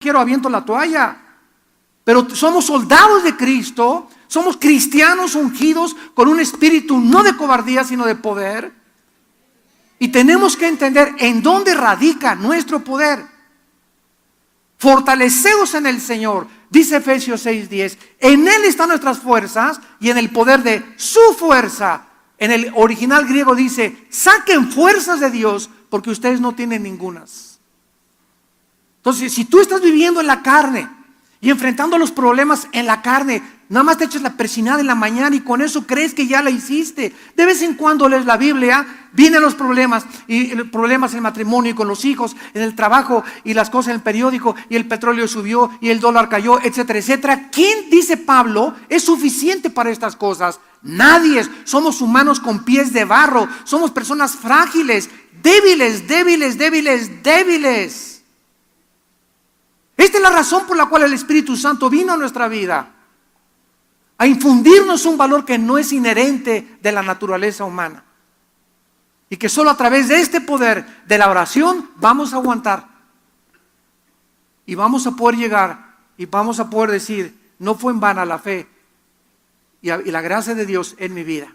quiero, aviento la toalla. Pero somos soldados de Cristo, somos cristianos ungidos con un espíritu no de cobardía, sino de poder. Y tenemos que entender en dónde radica nuestro poder. Fortaleceos en el Señor, dice Efesios 6:10. En Él están nuestras fuerzas y en el poder de su fuerza. En el original griego dice, saquen fuerzas de Dios porque ustedes no tienen ningunas. Entonces, si tú estás viviendo en la carne y enfrentando los problemas en la carne, nada más te echas la persinada en la mañana y con eso crees que ya la hiciste. De vez en cuando lees la Biblia, vienen los problemas, y problemas en el matrimonio y con los hijos, en el trabajo y las cosas en el periódico, y el petróleo subió y el dólar cayó, etcétera, etcétera. ¿Quién, dice Pablo, es suficiente para estas cosas? Nadie. Somos humanos con pies de barro, somos personas frágiles, débiles. Esta es la razón por la cual el Espíritu Santo vino a nuestra vida, a infundirnos un valor que no es inherente de la naturaleza humana, y que solo a través de este poder de la oración vamos a aguantar, y vamos a poder llegar, y vamos a poder decir, no fue en vano la fe y la gracia de Dios en mi vida.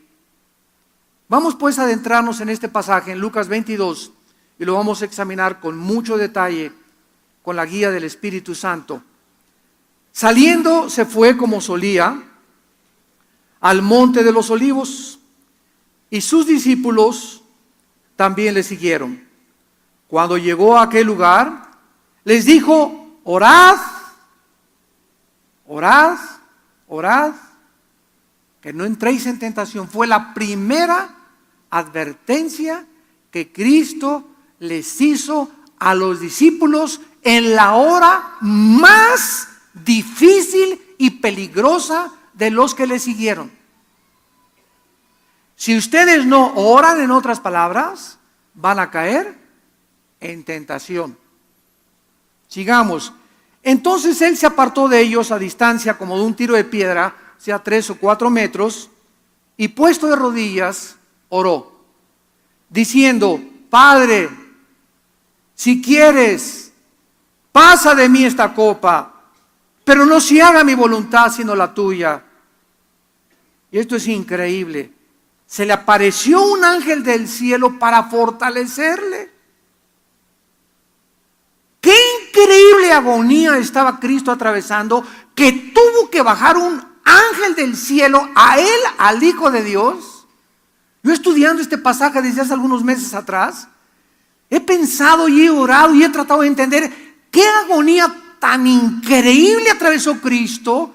Vamos pues a adentrarnos en este pasaje en Lucas 22, y lo vamos a examinar con mucho detalle, con la guía del Espíritu Santo. Saliendo se fue como solía al monte de los olivos, y sus discípulos también le siguieron. Cuando llegó a aquel lugar, les dijo, orad, que no entréis en tentación. Fue la primera advertencia que Cristo les hizo a los discípulos en la hora más difícil y peligrosa de los que le siguieron. Si ustedes no oran, en otras palabras, van a caer en tentación. Sigamos. Entonces él se apartó de ellos a distancia como de un tiro de piedra, sea 3 o 4 metros, y puesto de rodillas, oró, diciendo, Padre, si quieres, pasa de mí esta copa, pero no se haga mi voluntad sino la tuya. Y esto es increíble. Se le apareció un ángel del cielo para fortalecerle. Qué increíble agonía estaba Cristo atravesando, que tuvo que bajar un ángel del cielo a él, al Hijo de Dios. Yo estudiando este pasaje desde hace algunos meses atrás, he pensado y he orado y he tratado de entender qué agonía tan increíble atravesó Cristo,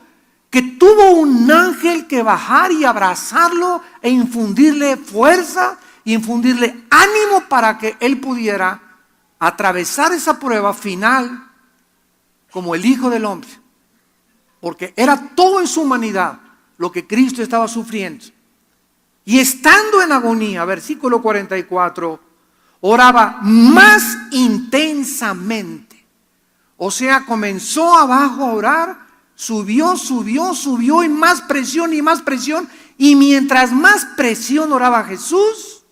que tuvo un ángel que bajar y abrazarlo e infundirle fuerza y infundirle ánimo para que él pudiera atravesar esa prueba final como el Hijo del Hombre, porque era todo en su humanidad lo que Cristo estaba sufriendo. Y estando en agonía, versículo 44, oraba más intensamente. O sea, comenzó abajo a orar, subió y más presión, y mientras más presión oraba Jesús,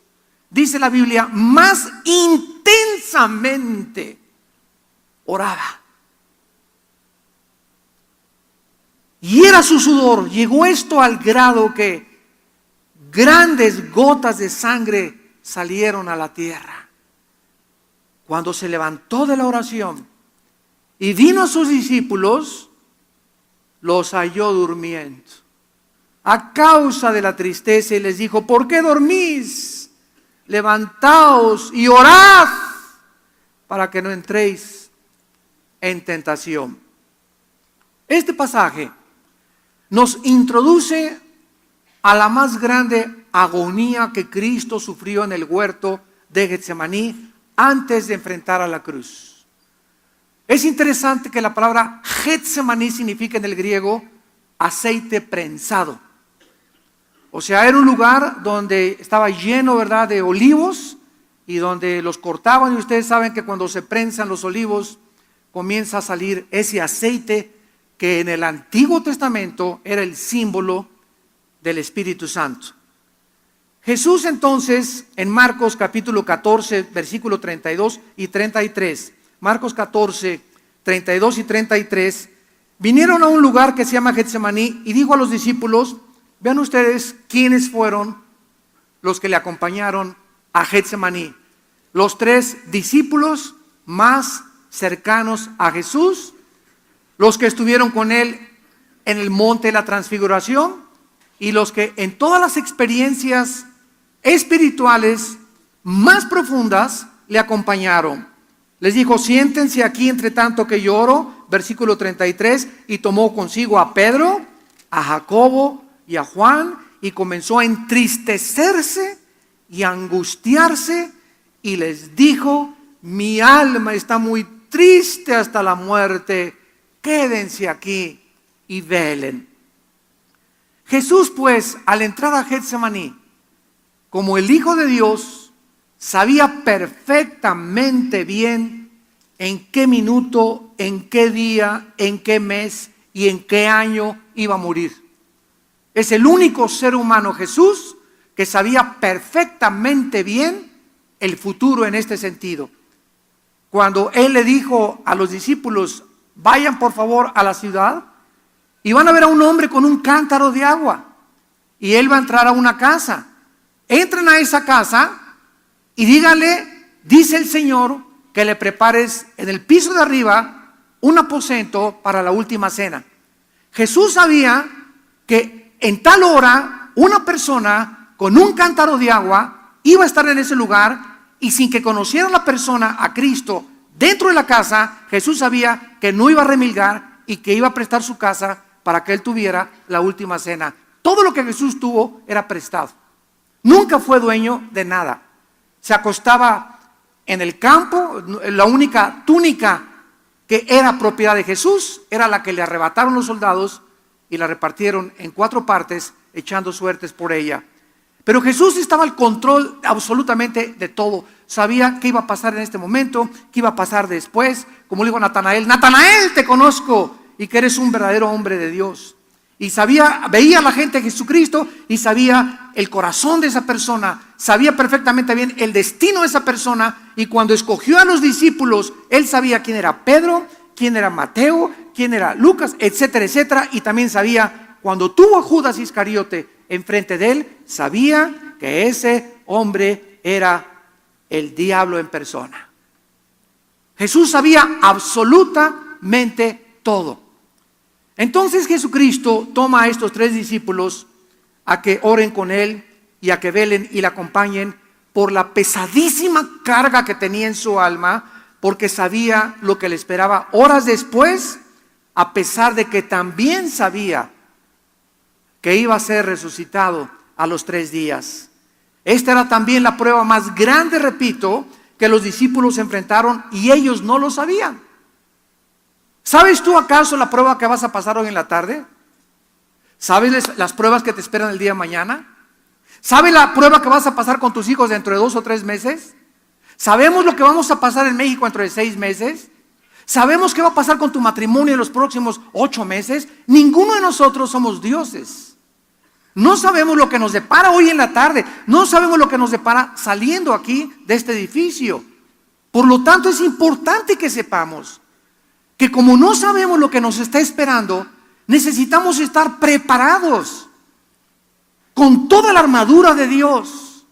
dice la Biblia, más intensamente oraba. Y era su sudor, llegó esto al grado que grandes gotas de sangre salieron a la tierra. Cuando se levantó de la oración y vino a sus discípulos, los halló durmiendo a causa de la tristeza, y les dijo, ¿por qué dormís? Levantaos y orad para que no entréis en tentación. Este pasaje nos introduce a la más grande agonía que Cristo sufrió en el huerto de Getsemaní antes de enfrentar a la cruz. Es interesante que la palabra Getsemaní significa en el griego aceite prensado. O sea, era un lugar donde estaba lleno, ¿verdad?, de olivos, y donde los cortaban, y ustedes saben que cuando se prensan los olivos comienza a salir ese aceite que en el Antiguo Testamento era el símbolo del Espíritu Santo. Jesús entonces, en Marcos capítulo 14, versículo 32 y 33, Marcos 14, 32 y 33, vinieron a un lugar que se llama Getsemaní y dijo a los discípulos, vean ustedes quiénes fueron los que le acompañaron a Getsemaní. Los 3 discípulos más cercanos a Jesús, los que estuvieron con él en el monte de la transfiguración y los que en todas las experiencias espirituales más profundas le acompañaron. Les dijo, siéntense aquí entre tanto que yo oro, versículo 33, y tomó consigo a Pedro, a Jacobo y a Juan, y comenzó a entristecerse y a angustiarse, y les dijo, mi alma está muy triste hasta la muerte, quédense aquí y velen. Jesús pues, al entrar a Getsemaní, como el Hijo de Dios, sabía perfectamente bien en qué minuto, en qué día, en qué mes y en qué año iba a morir. Es el único ser humano, Jesús, que sabía perfectamente bien el futuro en este sentido. Cuando Él le dijo a los discípulos, vayan por favor a la ciudad y van a ver a un hombre con un cántaro de agua y Él va a entrar a una casa. Entren a esa casa y díganle, dice el Señor, que le prepares en el piso de arriba un aposento para la última cena. Jesús sabía que en tal hora una persona con un cántaro de agua iba a estar en ese lugar y sin que conociera la persona a Cristo dentro de la casa, Jesús sabía que no iba a remilgar y que iba a prestar su casa para que él tuviera la última cena. Todo lo que Jesús tuvo era prestado. Nunca fue dueño de nada. Se acostaba en el campo, la única túnica que era propiedad de Jesús era la que le arrebataron los soldados y la repartieron en 4 partes, echando suertes por ella. Pero Jesús estaba al control absolutamente de todo. Sabía qué iba a pasar en este momento, qué iba a pasar después. Como le dijo a Natanael, Natanael, te conozco y que eres un verdadero hombre de Dios. Y veía a la gente de Jesucristo y sabía el corazón de esa persona, sabía perfectamente bien el destino de esa persona. Y cuando escogió a los discípulos, Él sabía quién era Pedro, quién era Mateo, quién era Lucas, etcétera, etcétera. Y también sabía, cuando tuvo a Judas Iscariote enfrente de Él, sabía que ese hombre era el diablo en persona. Jesús sabía absolutamente todo. Entonces Jesucristo toma a estos 3 discípulos a que oren con Él y a que velen y le acompañen por la pesadísima carga que tenía en su alma, porque sabía lo que le esperaba horas después, a pesar de que también sabía que iba a ser resucitado a los 3 días. Esta era también la prueba más grande, repito, que los discípulos enfrentaron y ellos no lo sabían. ¿Sabes tú acaso la prueba que vas a pasar hoy en la tarde? ¿Sabes las pruebas que te esperan el día de mañana? ¿Sabes la prueba que vas a pasar con tus hijos dentro de 2 o 3 meses? ¿Sabemos lo que vamos a pasar en México dentro de 6 meses? ¿Sabemos qué va a pasar con tu matrimonio en los próximos 8 meses? Ninguno de nosotros somos dioses. No sabemos lo que nos depara hoy en la tarde. No sabemos lo que nos depara saliendo aquí de este edificio. Por lo tanto, es importante que sepamos que como no sabemos lo que nos está esperando, necesitamos estar preparados con toda la armadura de Dios,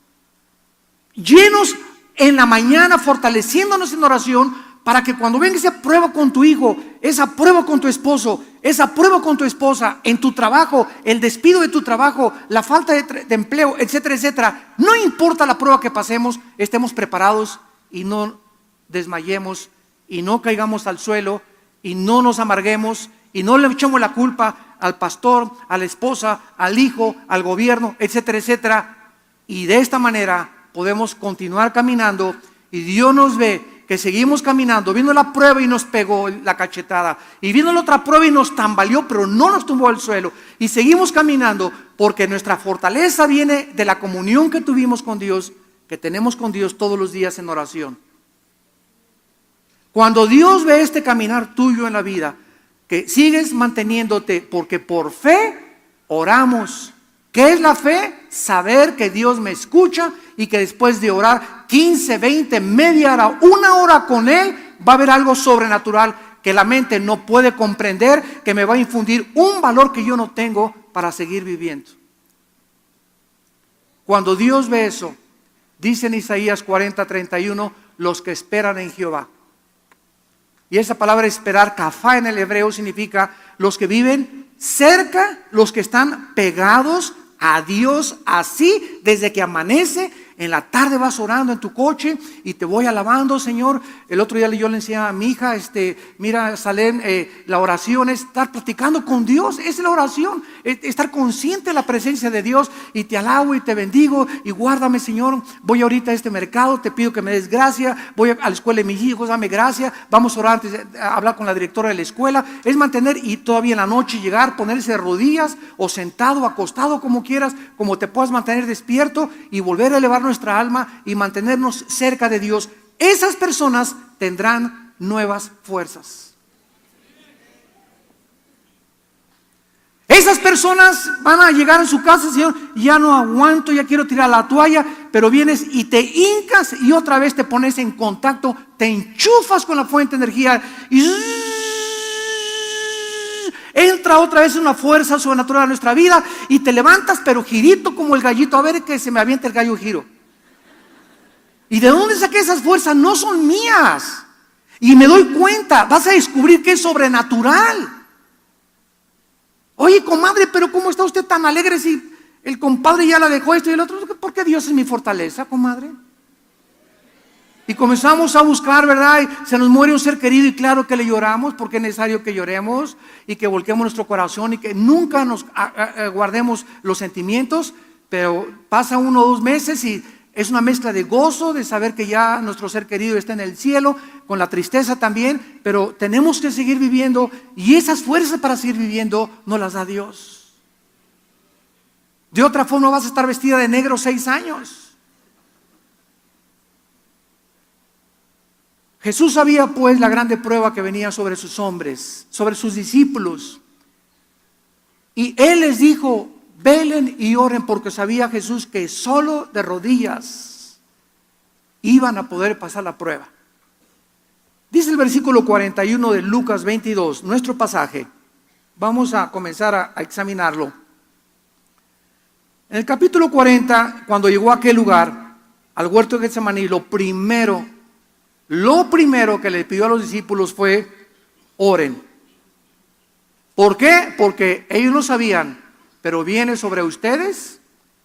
llenos en la mañana, fortaleciéndonos en oración, para que cuando venga esa prueba con tu hijo, esa prueba con tu esposo, esa prueba con tu esposa, en tu trabajo, el despido de tu trabajo, la falta de empleo, etcétera, etcétera, no importa la prueba que pasemos, estemos preparados y no desmayemos y no caigamos al suelo y no nos amarguemos y no le echemos la culpa al pastor, a la esposa, al hijo, al gobierno, etcétera, etcétera. Y de esta manera podemos continuar caminando y Dios nos ve que seguimos caminando. Vino la prueba y nos pegó la cachetada, y vino la otra prueba y nos tambaleó, pero no nos tumbó al suelo, y seguimos caminando porque nuestra fortaleza viene de la comunión que tuvimos con Dios, que tenemos con Dios todos los días en oración. Cuando Dios ve este caminar tuyo en la vida, que sigues manteniéndote, porque por fe oramos. ¿Qué es la fe? Saber que Dios me escucha y que después de orar 15, 20, media hora, 1 hora con Él, va a haber algo sobrenatural que la mente no puede comprender, que me va a infundir un valor que yo no tengo para seguir viviendo. Cuando Dios ve eso, dice en Isaías 40:31, los que esperan en Jehová. Y esa palabra esperar, kafá en el hebreo, significa los que viven cerca, los que están pegados a Dios, así desde que amanece. En la tarde vas orando en tu coche y te voy alabando, Señor. El otro día yo le enseñaba a mi hija, mira, Salem, la oración es estar platicando con Dios. Esa es la oración, estar consciente de la presencia de Dios. Y te alabo y te bendigo y guárdame, Señor. Voy ahorita a este mercado, te pido que me des gracia. Voy a la escuela de mis hijos, dame gracia. Vamos a orar antes de hablar con la directora de la escuela. Es mantener, y todavía en la noche llegar, ponerse de rodillas o sentado, acostado, como quieras, como te puedas mantener despierto y volver a elevar nuestra alma y mantenernos cerca de Dios. Esas personas tendrán nuevas fuerzas. Esas personas van a llegar a su casa, Señor, ya no aguanto, ya quiero tirar la toalla, pero vienes y te hincas y otra vez te pones en contacto, te enchufas con la fuente de energía y entra otra vez una fuerza sobrenatural a nuestra vida y te levantas, pero girito como el gallito. A ver que se me avienta el gallo giro. ¿Y de dónde saqué esas fuerzas? No son mías. Y me doy cuenta, vas a descubrir que es sobrenatural. Oye, comadre, pero ¿cómo está usted tan alegre si el compadre ya la dejó esto y el otro? Porque Dios es mi fortaleza, comadre. Y comenzamos a buscar, ¿verdad? Y se nos muere un ser querido y claro que le lloramos, porque es necesario que lloremos y que volquemos nuestro corazón y que nunca nos guardemos los sentimientos. Pero pasa 1 o 2 meses y es una mezcla de gozo, de saber que ya nuestro ser querido está en el cielo, con la tristeza también, pero tenemos que seguir viviendo y esas fuerzas para seguir viviendo nos las da Dios. De otra forma vas a estar vestida de negro 6 años. Jesús sabía pues la grande prueba que venía sobre sus hombres, sobre sus discípulos. Y Él les dijo, velen y oren, porque sabía Jesús que solo de rodillas iban a poder pasar la prueba. Dice el versículo 41 de Lucas 22, nuestro pasaje. Vamos a comenzar a examinarlo. En el capítulo 40, cuando llegó a aquel lugar, al huerto de Getsemaní, lo primero que le pidió a los discípulos fue, oren. ¿Por qué? Porque ellos no sabían, pero viene sobre ustedes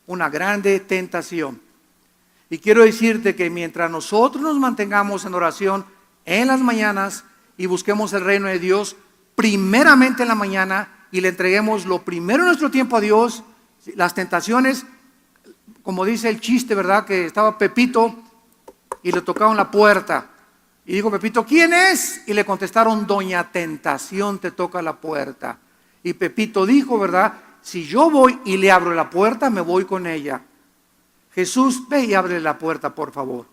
una grande tentación. Y quiero decirte que mientras nosotros nos mantengamos en oración en las mañanas y busquemos el reino de Dios, primeramente en la mañana, y le entreguemos lo primero en nuestro tiempo a Dios, las tentaciones, como dice el chiste, ¿verdad? Que estaba Pepito y le tocaron la puerta. Y dijo Pepito, ¿quién es? Y le contestaron, Doña Tentación te toca la puerta. Y Pepito dijo, ¿verdad? Si yo voy y le abro la puerta, me voy con ella. Jesús, ve y abre la puerta, por favor.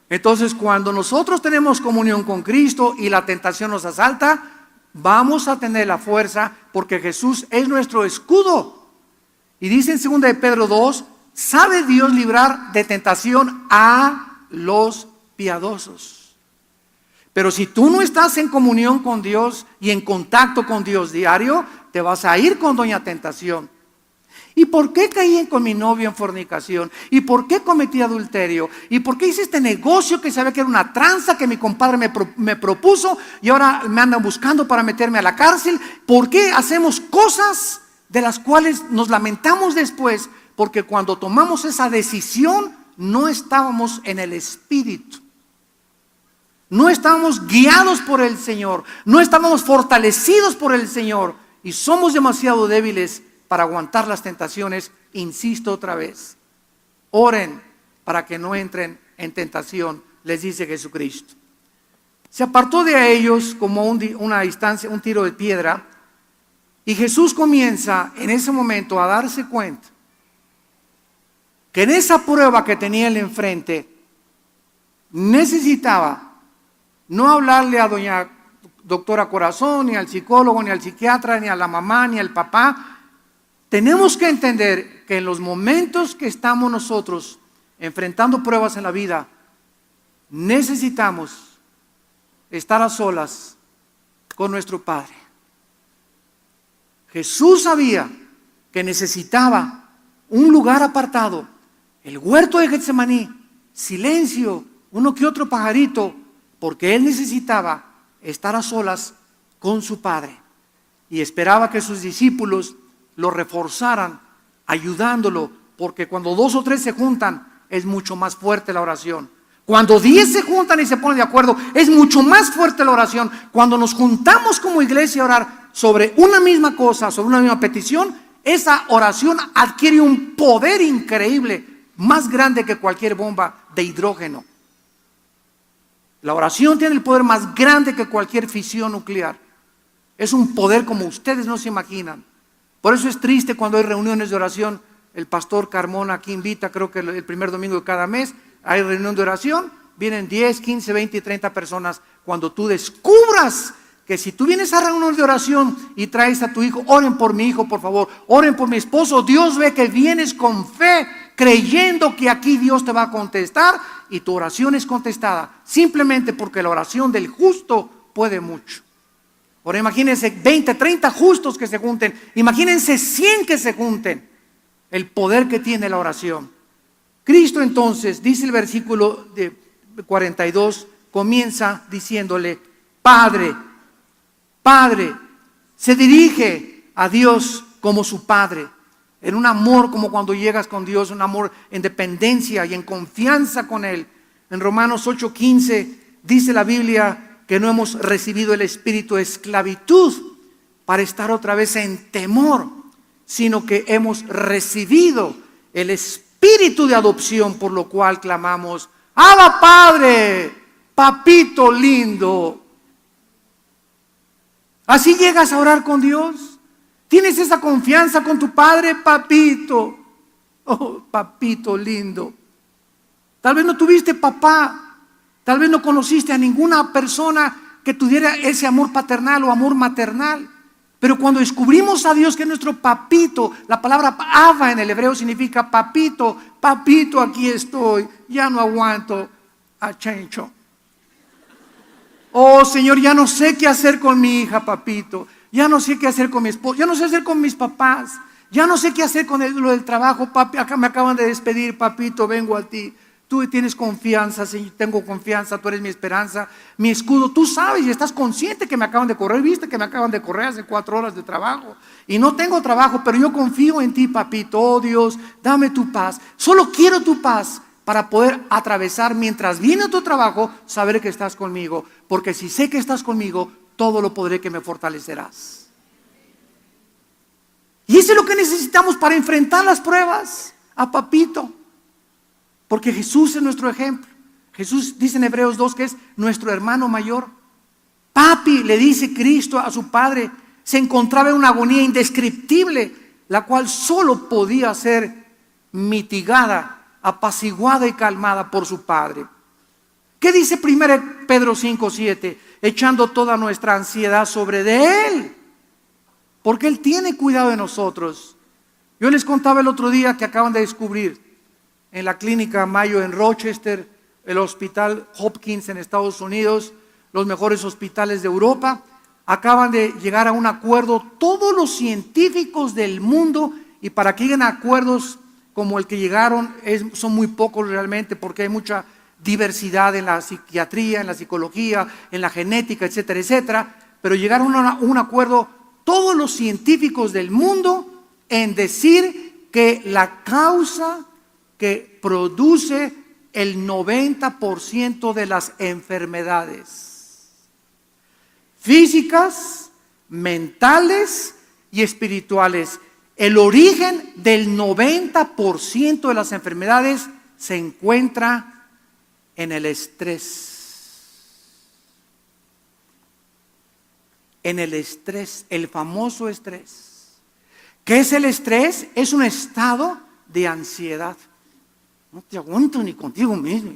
Entonces, cuando nosotros tenemos comunión con Cristo y la tentación nos asalta, vamos a tener la fuerza porque Jesús es nuestro escudo. Y dice en 2 de Pedro 2, ¿sabe Dios librar de tentación a los piadosos? Pero si tú no estás en comunión con Dios y en contacto con Dios diario, te vas a ir con Doña Tentación. ¿Y por qué caí con mi novio en fornicación? ¿Y por qué cometí adulterio? ¿Y por qué hice este negocio que sabía que era una tranza que mi compadre me propuso y ahora me andan buscando para meterme a la cárcel? ¿Por qué hacemos cosas de las cuales nos lamentamos después? Porque cuando tomamos esa decisión no estábamos en el Espíritu. No estábamos guiados por el Señor. No estábamos fortalecidos por el Señor. Y somos demasiado débiles para aguantar las tentaciones. Insisto otra vez, oren para que no entren en tentación, les dice Jesucristo. Se apartó de ellos como una distancia, un tiro de piedra, y Jesús comienza en ese momento a darse cuenta que en esa prueba que tenía él enfrente necesitaba no hablarle a doña doctora Corazón, ni al psicólogo, ni al psiquiatra, ni a la mamá, ni al papá. Tenemos que entender que en los momentos que estamos nosotros enfrentando pruebas en la vida, necesitamos estar a solas con nuestro Padre. Jesús sabía que necesitaba un lugar apartado, el huerto de Getsemaní, silencio, uno que otro pajarito, porque Él necesitaba estar a solas con su Padre. Y esperaba que sus discípulos lo reforzaran, ayudándolo, porque cuando 2 o 3 se juntan, es mucho más fuerte la oración. Cuando 10 se juntan y se ponen de acuerdo, es mucho más fuerte la oración. Cuando nos juntamos como iglesia a orar sobre una misma cosa, sobre una misma petición, esa oración adquiere un poder increíble, más grande que cualquier bomba de hidrógeno. La oración tiene el poder más grande que cualquier fisión nuclear. Es un poder como ustedes no se imaginan. Por eso es triste cuando hay reuniones de oración. El pastor Carmona aquí invita, creo que el primer domingo de cada mes, hay reunión de oración. Vienen 10, 15, 20 y 30 personas. Cuando tú descubras que si tú vienes a reunión de oración y traes a tu hijo, oren por mi hijo, por favor, oren por mi esposo. Dios ve que vienes con fe, creyendo que aquí Dios te va a contestar y tu oración es contestada. Simplemente porque la oración del justo puede mucho. Ahora imagínense 20, 30 justos que se junten. Imagínense 100 que se junten. El poder que tiene la oración. Cristo entonces, dice el versículo de 42, comienza diciéndole, Padre, Padre. Se dirige a Dios como su Padre. En un amor como cuando llegas con Dios, un amor en dependencia y en confianza con Él. En Romanos 8:15 dice la Biblia que no hemos recibido el espíritu de esclavitud para estar otra vez en temor, sino que hemos recibido el espíritu de adopción, por lo cual clamamos, ¡Abba Padre, papito lindo! Así llegas a orar con Dios. ¿Tienes esa confianza con tu Padre, papito? Oh, papito lindo. Tal vez no tuviste papá. Tal vez no conociste a ninguna persona que tuviera ese amor paternal o amor maternal. Pero cuando descubrimos a Dios que es nuestro papito, la palabra Abba en el hebreo significa papito. Papito, aquí estoy. Ya no aguanto a Chencho. Oh Señor, ya no sé qué hacer con mi hija, papito. Ya no sé qué hacer con mi esposo. Ya no sé qué hacer con mis papás. Ya no sé qué hacer con lo del trabajo. Papi, acá me acaban de despedir, papito, vengo a ti. Tú tienes confianza, Señor, tengo confianza, tú eres mi esperanza, mi escudo. Tú sabes y estás consciente que me acaban de correr. Viste que me acaban de correr hace 4 horas de trabajo. Y no tengo trabajo, pero yo confío en ti, papito. Oh Dios, dame tu paz. Solo quiero tu paz para poder atravesar mientras viene tu trabajo, saber que estás conmigo. Porque si sé que estás conmigo, todo lo podré que me fortalecerás. Y eso es lo que necesitamos para enfrentar las pruebas, a papito. Porque Jesús es nuestro ejemplo. Jesús dice en Hebreos 2 que es nuestro hermano mayor. Papi, le dice Cristo a su Padre, se encontraba en una agonía indescriptible, la cual solo podía ser mitigada, apaciguada y calmada por su Padre. ¿Qué dice 1 Pedro 5:7? Echando toda nuestra ansiedad sobre de Él, porque Él tiene cuidado de nosotros. Yo les contaba el otro día que acaban de descubrir en la clínica Mayo en Rochester, el hospital Hopkins en Estados Unidos, los mejores hospitales de Europa, acaban de llegar a un acuerdo todos los científicos del mundo, y para que lleguen a acuerdos como el que llegaron son muy pocos realmente, porque hay mucha diversidad en la psiquiatría, en la psicología, en la genética, etcétera, etcétera, pero llegaron a un acuerdo todos los científicos del mundo en decir que la causa que produce el 90% de las enfermedades físicas, mentales y espirituales. El origen del 90% de las enfermedades se encuentra en el estrés. En el estrés, el famoso estrés. ¿Qué es el estrés? Es un estado de ansiedad. No te aguanto ni contigo mismo.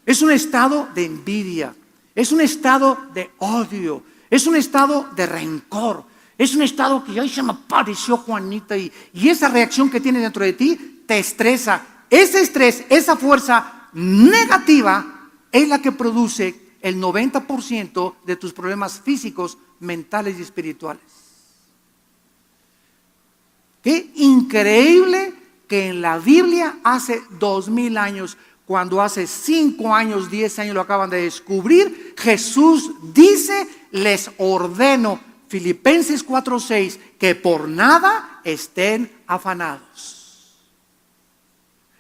Es un estado de envidia. Es un estado de odio. Es un estado de rencor. Es un estado que ay, se me apareció Juanita y esa reacción que tiene dentro de ti te estresa. Ese estrés, esa fuerza negativa es la que produce el 90% de tus problemas físicos, mentales y espirituales. Qué increíble que en la Biblia hace 2000 años, cuando hace 5 años, 10 años lo acaban de descubrir, Jesús dice: les ordeno, Filipenses 4:6, que por nada estén afanados.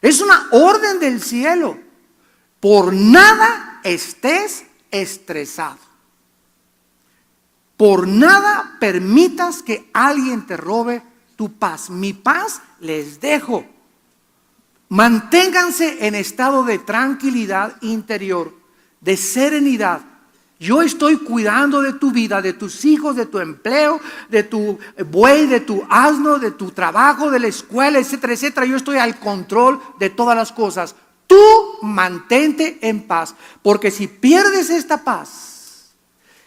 Es una orden del cielo. Por nada estés estresado. Por nada permitas que alguien te robe tu paz. Mi paz les dejo. Manténganse en estado de tranquilidad interior, de serenidad. Yo estoy cuidando de tu vida, de tus hijos, de tu empleo, de tu buey, de tu asno, de tu trabajo, de la escuela, etcétera, etcétera. Yo estoy al control de todas las cosas. Tú mantente en paz, porque si pierdes esta paz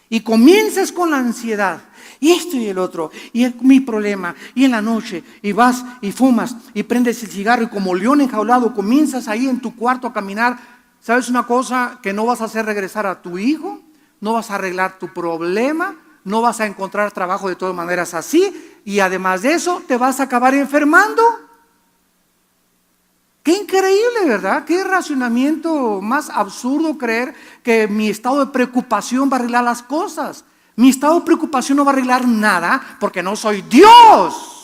y comienzas con la ansiedad, y esto y el otro, y mi problema, y en la noche, y vas y fumas, y prendes el cigarro, y como león enjaulado comienzas ahí en tu cuarto a caminar, ¿sabes una cosa? Que no vas a hacer regresar a tu hijo, no vas a arreglar tu problema, no vas a encontrar trabajo de todas maneras así, y además de eso te vas a acabar enfermando. Qué increíble, ¿verdad? Qué racionamiento más absurdo creer que mi estado de preocupación va a arreglar las cosas. Mi estado de preocupación no va a arreglar nada porque no soy Dios.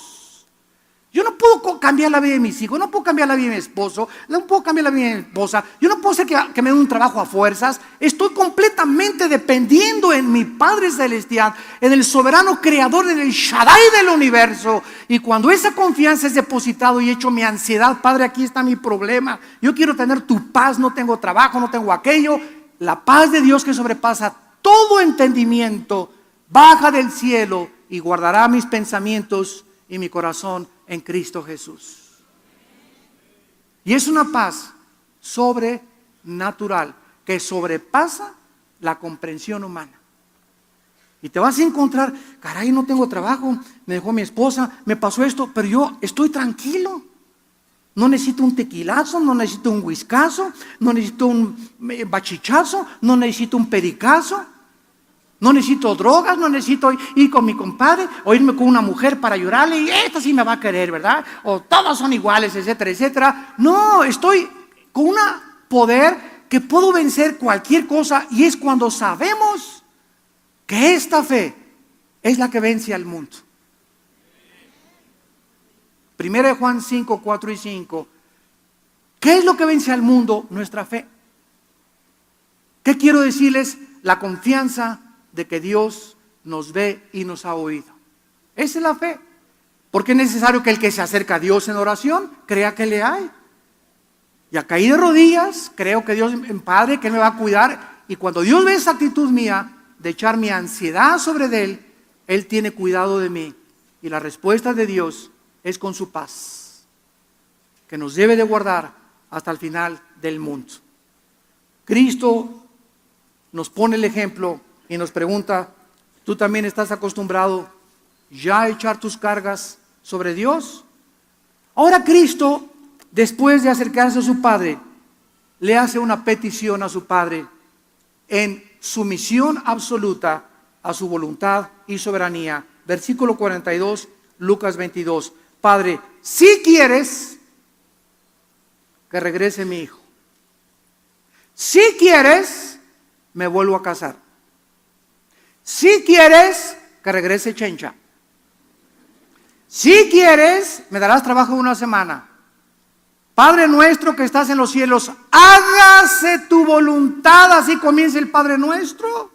Yo no puedo cambiar la vida de mis hijos, no puedo cambiar la vida de mi esposo, no puedo cambiar la vida de mi esposa. Yo no puedo hacer que me den un trabajo a fuerzas. Estoy completamente dependiendo en mi Padre Celestial, en el soberano creador, en el Shaddai del universo. Y cuando esa confianza es depositado y hecho mi ansiedad, Padre, aquí está mi problema. Yo quiero tener tu paz, no tengo trabajo, no tengo aquello. La paz de Dios que sobrepasa todo entendimiento baja del cielo y guardará mis pensamientos y mi corazón en Cristo Jesús. Y es una paz sobrenatural que sobrepasa la comprensión humana. Y te vas a encontrar: caray, no tengo trabajo, me dejó mi esposa, me pasó esto, pero yo estoy tranquilo. No necesito un tequilazo, no necesito un whiskazo, no necesito un bachichazo, no necesito un pericazo. No necesito drogas, no necesito ir con mi compadre o irme con una mujer para llorarle y esta sí me va a querer, ¿verdad? O todos son iguales, etcétera, etcétera. No, estoy con un poder que puedo vencer cualquier cosa, y es cuando sabemos que esta fe es la que vence al mundo. 1 Juan 5, 4 y 5. ¿Qué es lo que vence al mundo? Nuestra fe. ¿Qué quiero decirles? La confianza de que Dios nos ve y nos ha oído. Esa es la fe. Porque es necesario que el que se acerca a Dios en oración crea que le hay. Y a caí de rodillas, creo que Dios es Padre, que Él me va a cuidar. Y cuando Dios ve esa actitud mía de echar mi ansiedad sobre Él, Él tiene cuidado de mí. Y la respuesta de Dios es con su paz, que nos debe de guardar hasta el final del mundo. Cristo nos pone el ejemplo y nos pregunta: ¿tú también estás acostumbrado ya a echar tus cargas sobre Dios? Ahora Cristo, después de acercarse a su Padre, le hace una petición a su Padre en sumisión absoluta a su voluntad y soberanía. Versículo 42, Lucas 22. Padre, si quieres que regrese mi hijo, si quieres, me vuelvo a casar. Si quieres, que regrese Chencha. Si quieres, me darás trabajo una semana. Padre nuestro que estás en los cielos, hágase tu voluntad. Así comienza el Padre nuestro.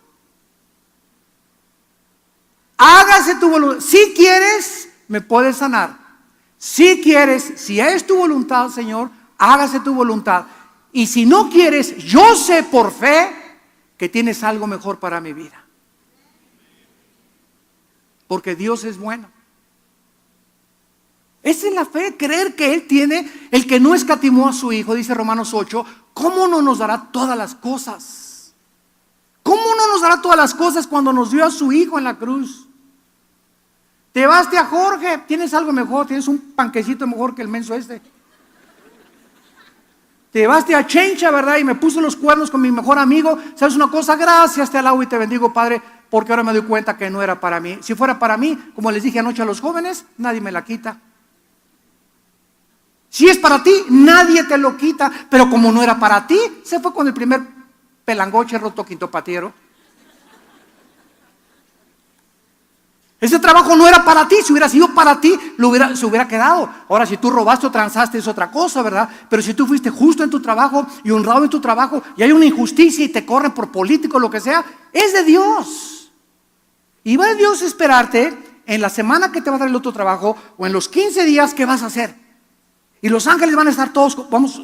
Hágase tu voluntad. Si quieres, me puedes sanar. Si quieres, si es tu voluntad, Señor, hágase tu voluntad. Y si no quieres, yo sé por fe que tienes algo mejor para mi vida. Porque Dios es bueno. Esa es la fe, creer que Él tiene, el que no escatimó a su Hijo, dice Romanos 8, ¿cómo no nos dará todas las cosas? ¿Cómo no nos dará todas las cosas cuando nos dio a su Hijo en la cruz? Te vas a Jorge, tienes algo mejor, tienes un panquecito mejor que el menso este. Te llevaste a Chencha, ¿verdad? Y me puso los cuernos con mi mejor amigo. ¿Sabes una cosa? Gracias, te alabo y te bendigo, Padre, porque ahora me doy cuenta que no era para mí. Si fuera para mí, como les dije anoche a los jóvenes, nadie me la quita. Si es para ti, nadie te lo quita. Pero como no era para ti, se fue con el primer pelangoche roto quinto patiero. Ese trabajo no era para ti. Si hubiera sido para ti, se hubiera quedado. Ahora, si tú robaste o transaste, es otra cosa, ¿verdad? Pero si tú fuiste justo en tu trabajo y honrado en tu trabajo, y hay una injusticia y te corren por político, lo que sea, es de Dios. Y va a Dios a esperarte en la semana que te va a dar el otro trabajo, o en los 15 días que vas a hacer. Y los ángeles van a estar todos,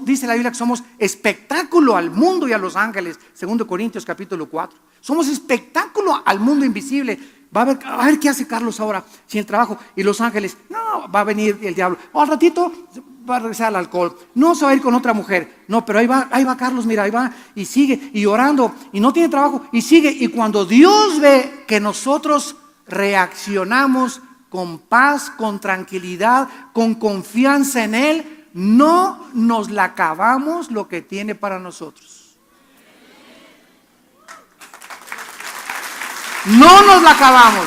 dice la Biblia que somos espectáculo al mundo y a los ángeles. 2 Corintios capítulo 4. Somos espectáculo al mundo invisible. Va a ver qué hace Carlos ahora sin el trabajo. Y los ángeles, no, va a venir el diablo. Al ratito va a regresar al alcohol. No se va a ir con otra mujer. No, pero ahí va Carlos, mira, ahí va y sigue y orando y no tiene trabajo y sigue. Y cuando Dios ve que nosotros reaccionamos con paz, con tranquilidad, con confianza en Él, no nos la acabamos lo que tiene para nosotros. No nos la acabamos.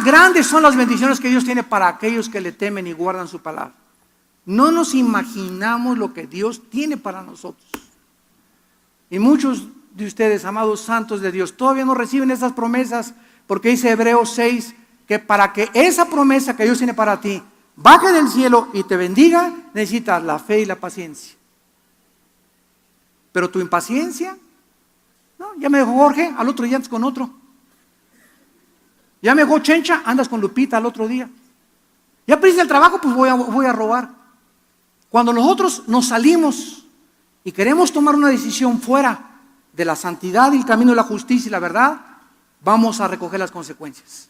Grandes son las bendiciones que Dios tiene para aquellos que le temen y guardan su palabra. No nos imaginamos lo que Dios tiene para nosotros. Y muchos de ustedes, amados santos de Dios, todavía no reciben esas promesas, porque dice Hebreos 6 que para que esa promesa que Dios tiene para ti baje del cielo y te bendiga, necesitas la fe y la paciencia. Pero tu impaciencia, no, ya me dejó Jorge, al otro día andas con otro. Ya me dejó Chencha, andas con Lupita al otro día. Ya perdiste el trabajo, pues voy a robar. Cuando nosotros nos salimos y queremos tomar una decisión fuera de la santidad y el camino de la justicia y la verdad, vamos a recoger las consecuencias.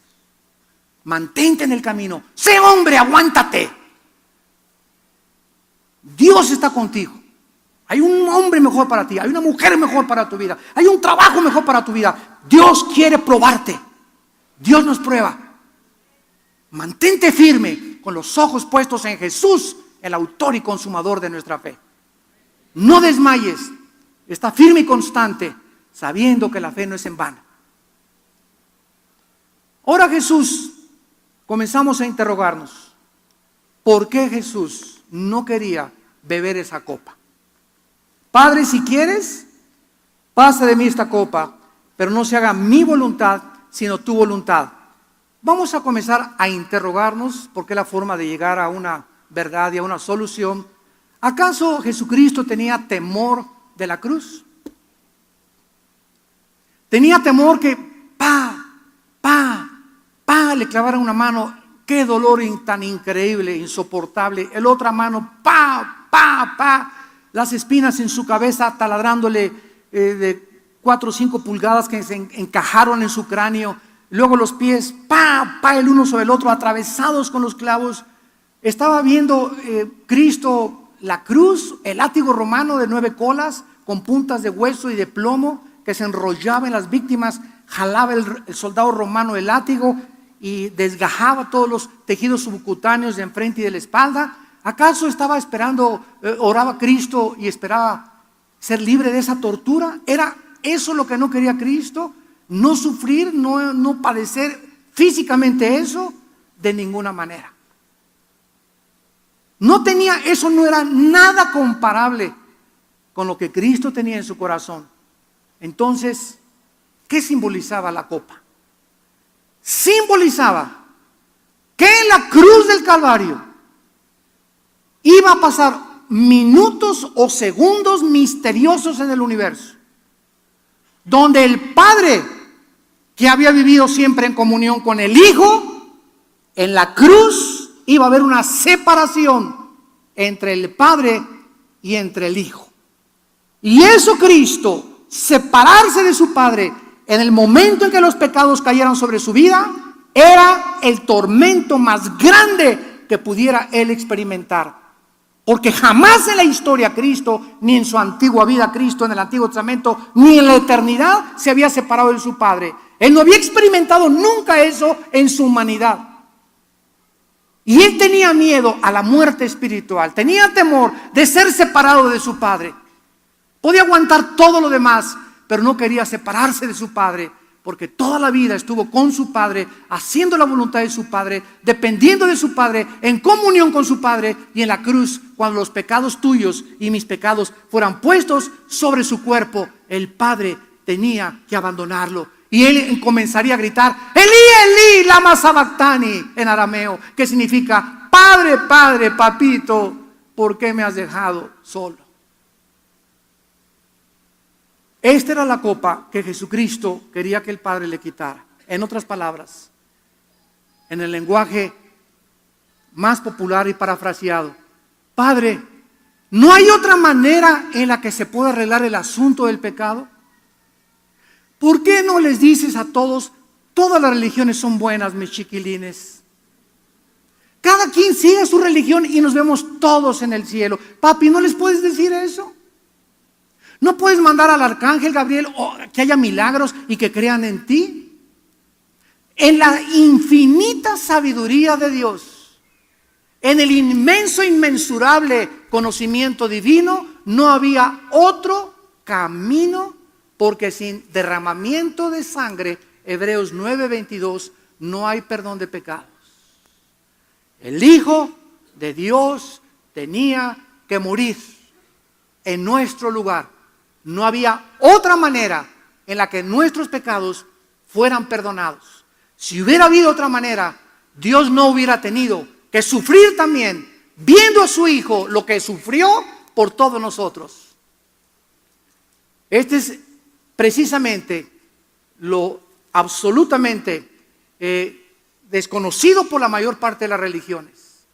Mantente en el camino. Sé hombre, aguántate. Dios está contigo. Hay un hombre mejor para ti, hay una mujer mejor para tu vida, hay un trabajo mejor para tu vida. Dios quiere probarte. Dios nos prueba. Mantente firme con los ojos puestos en Jesús, el autor y consumador de nuestra fe. No desmayes. Está firme y constante, sabiendo que la fe no es en vano. Ahora Jesús, comenzamos a interrogarnos. ¿Por qué Jesús no quería beber esa copa? Padre, si quieres, pasa de mí esta copa, pero no se haga mi voluntad, sino tu voluntad. Vamos a comenzar a interrogarnos, porque es la forma de llegar a una verdad y a una solución. ¿Acaso Jesucristo tenía temor de la cruz? Tenía temor que le clavaran una mano. Qué dolor tan increíble, insoportable. La otra mano, las espinas en su cabeza taladrándole de 4 o 5 pulgadas que se encajaron en su cráneo. Luego los pies, el uno sobre el otro, atravesados con los clavos. Estaba viendo Cristo la cruz, el látigo romano de 9 colas, con puntas de hueso y de plomo, que se enrollaba en las víctimas. Jalaba el soldado romano el látigo y desgajaba todos los tejidos subcutáneos de enfrente y de la espalda. ¿Acaso estaba esperando, oraba Cristo y esperaba ser libre de esa tortura? ¿Era eso lo que no quería Cristo? ¿No sufrir, no padecer físicamente eso? De ninguna manera. Eso no era nada comparable con lo que Cristo tenía en su corazón. Entonces, ¿qué simbolizaba la copa? Simbolizaba que en la cruz del Calvario iba a pasar minutos o segundos misteriosos en el universo, donde el Padre, que había vivido siempre en comunión con el Hijo, en la cruz iba a haber una separación entre el Padre y entre el Hijo. Y eso Cristo, separarse de su Padre en el momento en que los pecados cayeran sobre su vida, era el tormento más grande que pudiera él experimentar. Porque jamás en la historia Cristo, ni en su antigua vida Cristo, en el Antiguo Testamento, ni en la eternidad se había separado de su Padre. Él no había experimentado nunca eso en su humanidad. Y él tenía miedo a la muerte espiritual, tenía temor de ser separado de su padre. Podía aguantar todo lo demás, pero no quería separarse de su padre, porque toda la vida estuvo con su padre, haciendo la voluntad de su padre, dependiendo de su padre, en comunión con su padre. Y en la cruz, cuando los pecados tuyos y mis pecados fueran puestos sobre su cuerpo, el padre tenía que abandonarlo. Y él comenzaría a gritar: Elí, Elí, lama sabactani, en arameo, que significa: Padre, Padre, papito, ¿por qué me has dejado solo? Esta era la copa que Jesucristo quería que el Padre le quitara. En otras palabras, en el lenguaje más popular y parafraseado: Padre, ¿no hay otra manera en la que se pueda arreglar el asunto del pecado? ¿Por qué no les dices a todos: todas las religiones son buenas, mis chiquilines? Cada quien sigue su religión y nos vemos todos en el cielo. Papi, ¿no les puedes decir eso? ¿No puedes mandar al arcángel Gabriel que haya milagros y que crean en ti? En la infinita sabiduría de Dios, en el inmenso, inmensurable conocimiento divino, no había otro camino, porque sin derramamiento de sangre, Hebreos 9:22, no hay perdón de pecados. El Hijo de Dios tenía que morir en nuestro lugar. No había otra manera en la que nuestros pecados fueran perdonados. Si hubiera habido otra manera, Dios no hubiera tenido que sufrir también, viendo a su Hijo lo que sufrió por todos nosotros. Este es precisamente lo absolutamente desconocido por la mayor parte de las religiones.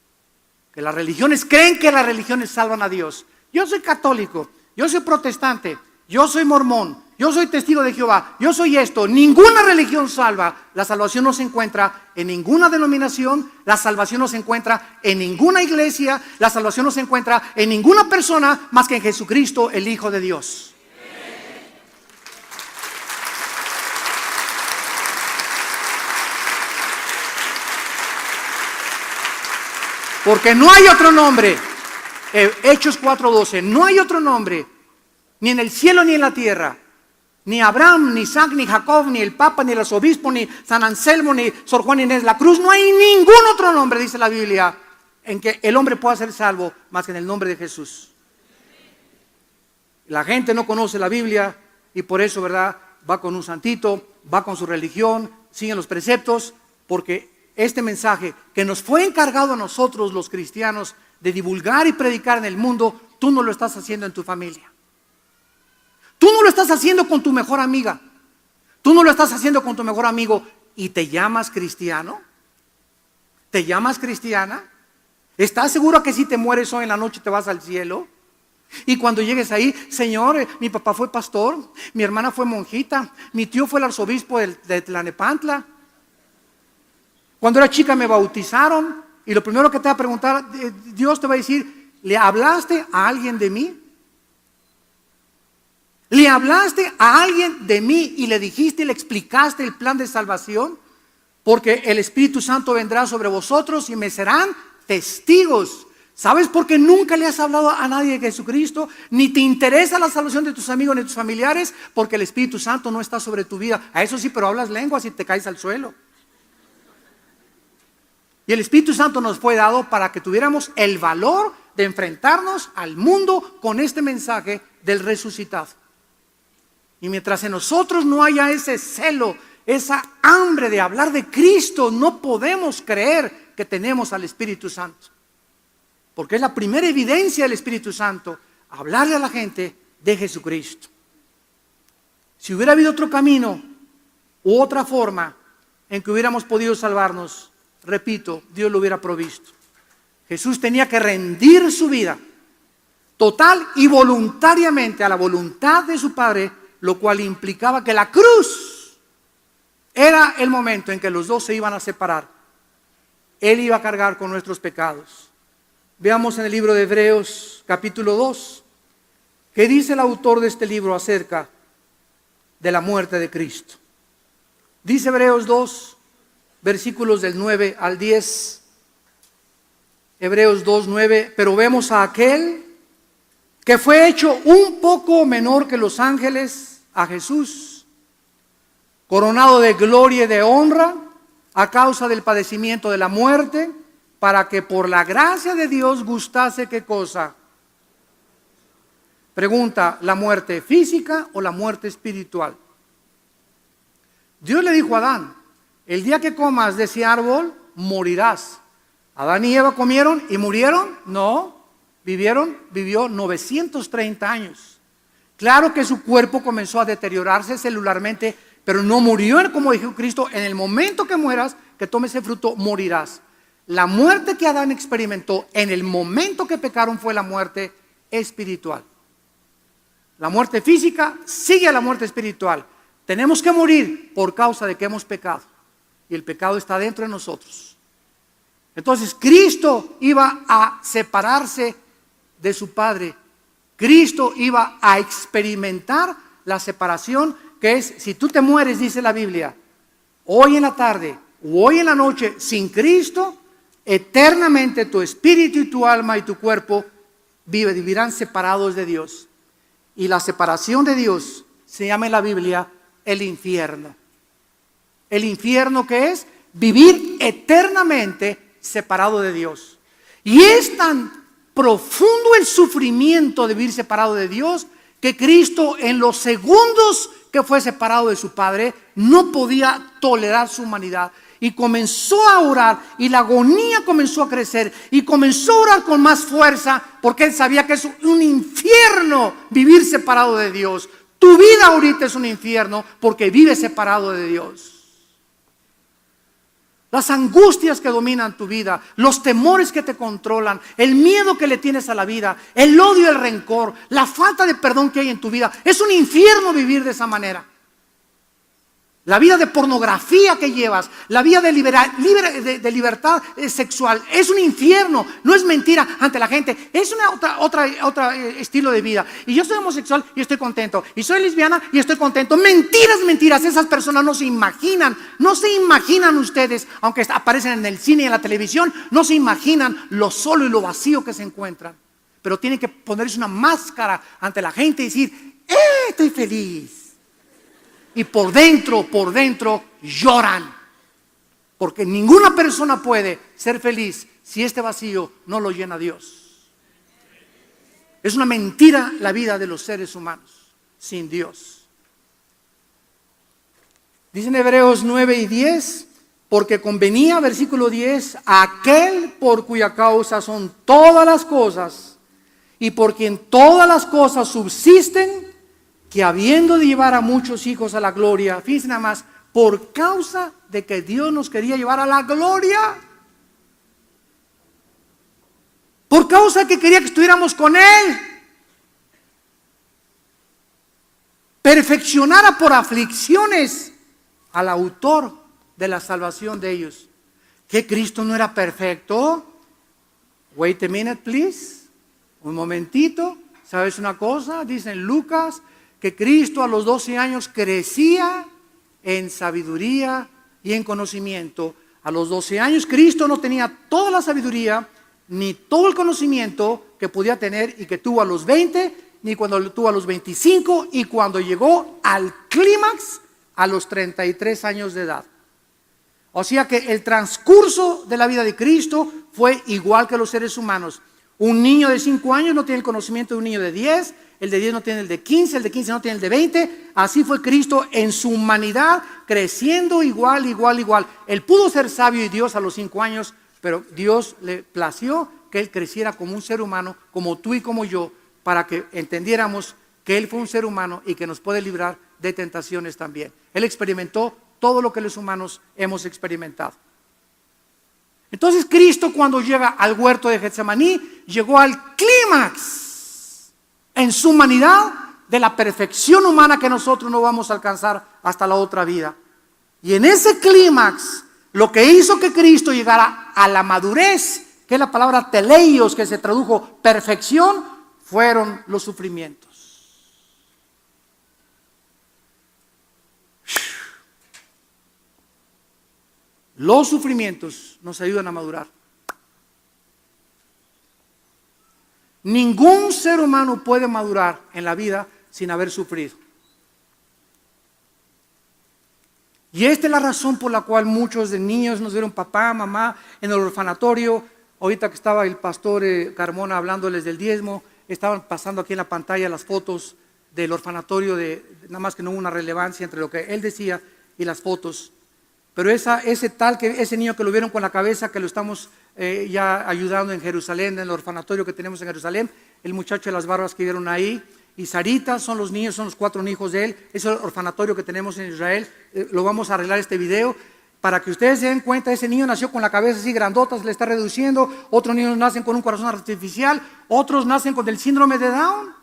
Que las religiones creen que las religiones salvan a Dios. Yo soy católico, yo soy protestante, yo soy mormón, yo soy testigo de Jehová, yo soy esto. Ninguna religión salva. La salvación no se encuentra en ninguna denominación, la salvación no se encuentra en ninguna iglesia, la salvación no se encuentra en ninguna persona más que en Jesucristo, el Hijo de Dios. Porque no hay otro nombre. Hechos 4:12, no hay otro nombre, ni en el cielo ni en la tierra, ni Abraham, ni Isaac, ni Jacob, ni el Papa, ni el arzobispo, ni San Anselmo, ni Sor Juan Inés de la Cruz. No hay ningún otro nombre, dice la Biblia, en que el hombre pueda ser salvo más que en el nombre de Jesús. La gente no conoce la Biblia y por eso, ¿verdad?, va con un santito, va con su religión, siguen los preceptos, porque este mensaje que nos fue encargado a nosotros los cristianos de divulgar y predicar en el mundo, tú no lo estás haciendo en tu familia. Tú no lo estás haciendo con tu mejor amiga. Tú no lo estás haciendo con tu mejor amigo. ¿Y te llamas cristiano? ¿Te llamas cristiana? ¿Estás seguro que si te mueres hoy en la noche te vas al cielo? Y cuando llegues ahí: Señor, mi papá fue pastor, mi hermana fue monjita, mi tío fue el arzobispo de Tlanepantla. Cuando era chica me bautizaron. Y lo primero que te va a preguntar, Dios te va a decir: ¿le hablaste a alguien de mí? ¿Le hablaste a alguien de mí y le dijiste, le explicaste el plan de salvación? Porque el Espíritu Santo vendrá sobre vosotros y me serán testigos. ¿Sabes por qué nunca le has hablado a nadie de Jesucristo? Ni te interesa la salvación de tus amigos ni de tus familiares, porque el Espíritu Santo no está sobre tu vida. A eso sí, pero hablas lenguas y te caes al suelo. Y el Espíritu Santo nos fue dado para que tuviéramos el valor de enfrentarnos al mundo con este mensaje del resucitado. Y mientras en nosotros no haya ese celo, esa hambre de hablar de Cristo, no podemos creer que tenemos al Espíritu Santo. Porque es la primera evidencia del Espíritu Santo, hablarle a la gente de Jesucristo. Si hubiera habido otro camino u otra forma en que hubiéramos podido salvarnos, repito, Dios lo hubiera provisto. Jesús tenía que rendir su vida total y voluntariamente a la voluntad de su Padre, lo cual implicaba que la cruz era el momento en que los dos se iban a separar. Él iba a cargar con nuestros pecados. Veamos en el libro de Hebreos capítulo 2, ¿qué dice el autor de este libro acerca de la muerte de Cristo? Dice Hebreos 2, versículos del 9 al 10. Hebreos 2:9, pero vemos a aquel que fue hecho un poco menor que los ángeles, a Jesús, coronado de gloria y de honra a causa del padecimiento de la muerte, para que por la gracia de Dios gustase, ¿qué cosa? Pregunta, ¿la muerte física o la muerte espiritual? Dios le dijo a Adán, el día que comas de ese árbol, morirás. Adán y Eva comieron y murieron. No, vivió 930 años. Claro que su cuerpo comenzó a deteriorarse celularmente, pero no murió, como dijo Cristo, en el momento que mueras, que tomes ese fruto, morirás. La muerte que Adán experimentó en el momento que pecaron fue la muerte espiritual. La muerte física sigue a la muerte espiritual. Tenemos que morir por causa de que hemos pecado. Y el pecado está dentro de nosotros. Entonces Cristo iba a separarse de su Padre. Cristo iba a experimentar la separación, que es, si tú te mueres, dice la Biblia, hoy en la tarde o hoy en la noche sin Cristo, eternamente tu espíritu y tu alma y tu cuerpo vivirán separados de Dios. Y la separación de Dios se llama en la Biblia el infierno. El infierno, que es vivir eternamente separado de Dios. Y es tan profundo el sufrimiento de vivir separado de Dios, que Cristo, en los segundos que fue separado de su Padre, no podía tolerar su humanidad. Y comenzó a orar, y la agonía comenzó a crecer, y comenzó a orar con más fuerza, porque él sabía que es un infierno vivir separado de Dios. Tu vida ahorita es un infierno porque vives separado de Dios. Las angustias que dominan tu vida, los temores que te controlan, el miedo que le tienes a la vida, el odio, el rencor, la falta de perdón que hay en tu vida, es un infierno vivir de esa manera. La vida de pornografía que llevas, la vida de libertad sexual, es un infierno. No es mentira ante la gente, es otro estilo de vida. Y yo soy homosexual y estoy contento, y soy lesbiana y estoy contento. Mentiras, mentiras. Esas personas no se imaginan ustedes, aunque aparecen en el cine y en la televisión, no se imaginan lo solo y lo vacío que se encuentran. Pero tienen que ponerse una máscara ante la gente y decir, estoy feliz. Y por dentro lloran. Porque ninguna persona puede ser feliz si este vacío no lo llena Dios. Es una mentira la vida de los seres humanos sin Dios. Dicen Hebreos 9 y 10, porque convenía, versículo 10, aquel por cuya causa son todas las cosas y por quien todas las cosas subsisten, que habiendo de llevar a muchos hijos a la gloria, fíjense nada más, por causa de que Dios nos quería llevar a la gloria, por causa de que quería que estuviéramos con Él, perfeccionara por aflicciones al autor de la salvación de ellos. ¿Que Cristo no era perfecto? Wait a minute, please. Un momentito. ¿Sabes una cosa? Dice en Lucas que Cristo a los 12 años crecía en sabiduría y en conocimiento. A los 12 años Cristo no tenía toda la sabiduría ni todo el conocimiento que podía tener y que tuvo a los 20, ni cuando lo tuvo a los 25, y cuando llegó al clímax a los 33 años de edad. O sea que el transcurso de la vida de Cristo fue igual que los seres humanos. Un niño de 5 años no tiene el conocimiento de un niño de 10, el de 10 no tiene el de 15, el de 15 no tiene el de 20. Así fue Cristo en su humanidad, creciendo igual. Él pudo ser sabio y Dios a los 5 años, pero Dios le plació que Él creciera como un ser humano, como tú y como yo, para que entendiéramos que Él fue un ser humano y que nos puede librar de tentaciones también. Él experimentó todo lo que los humanos hemos experimentado. Entonces Cristo, cuando llega al huerto de Getsemaní, llegó al clímax en su humanidad de la perfección humana que nosotros no vamos a alcanzar hasta la otra vida. Y en ese clímax, lo que hizo que Cristo llegara a la madurez, que es la palabra teleios, que se tradujo perfección, fueron los sufrimientos. Los sufrimientos nos ayudan a madurar. Ningún ser humano puede madurar en la vida sin haber sufrido. Y esta es la razón por la cual muchos de niños nos vieron papá, mamá en el orfanatorio. Ahorita que estaba el pastor Carmona hablándoles del diezmo, estaban pasando aquí en la pantalla las fotos del orfanatorio, nada más que no hubo una relevancia entre lo que él decía y las fotos. Pero ese niño que lo vieron con la cabeza, que lo estamos ya ayudando en Jerusalén, en el orfanatorio que tenemos en Jerusalén, el muchacho de las barbas que vieron ahí, y Sarita, son los niños, son los 4 hijos de él, es el orfanatorio que tenemos en Israel. Lo vamos a arreglar este video para que ustedes se den cuenta. Ese niño nació con la cabeza así grandota, se le está reduciendo. Otros niños nacen con un corazón artificial, otros nacen con el síndrome de Down.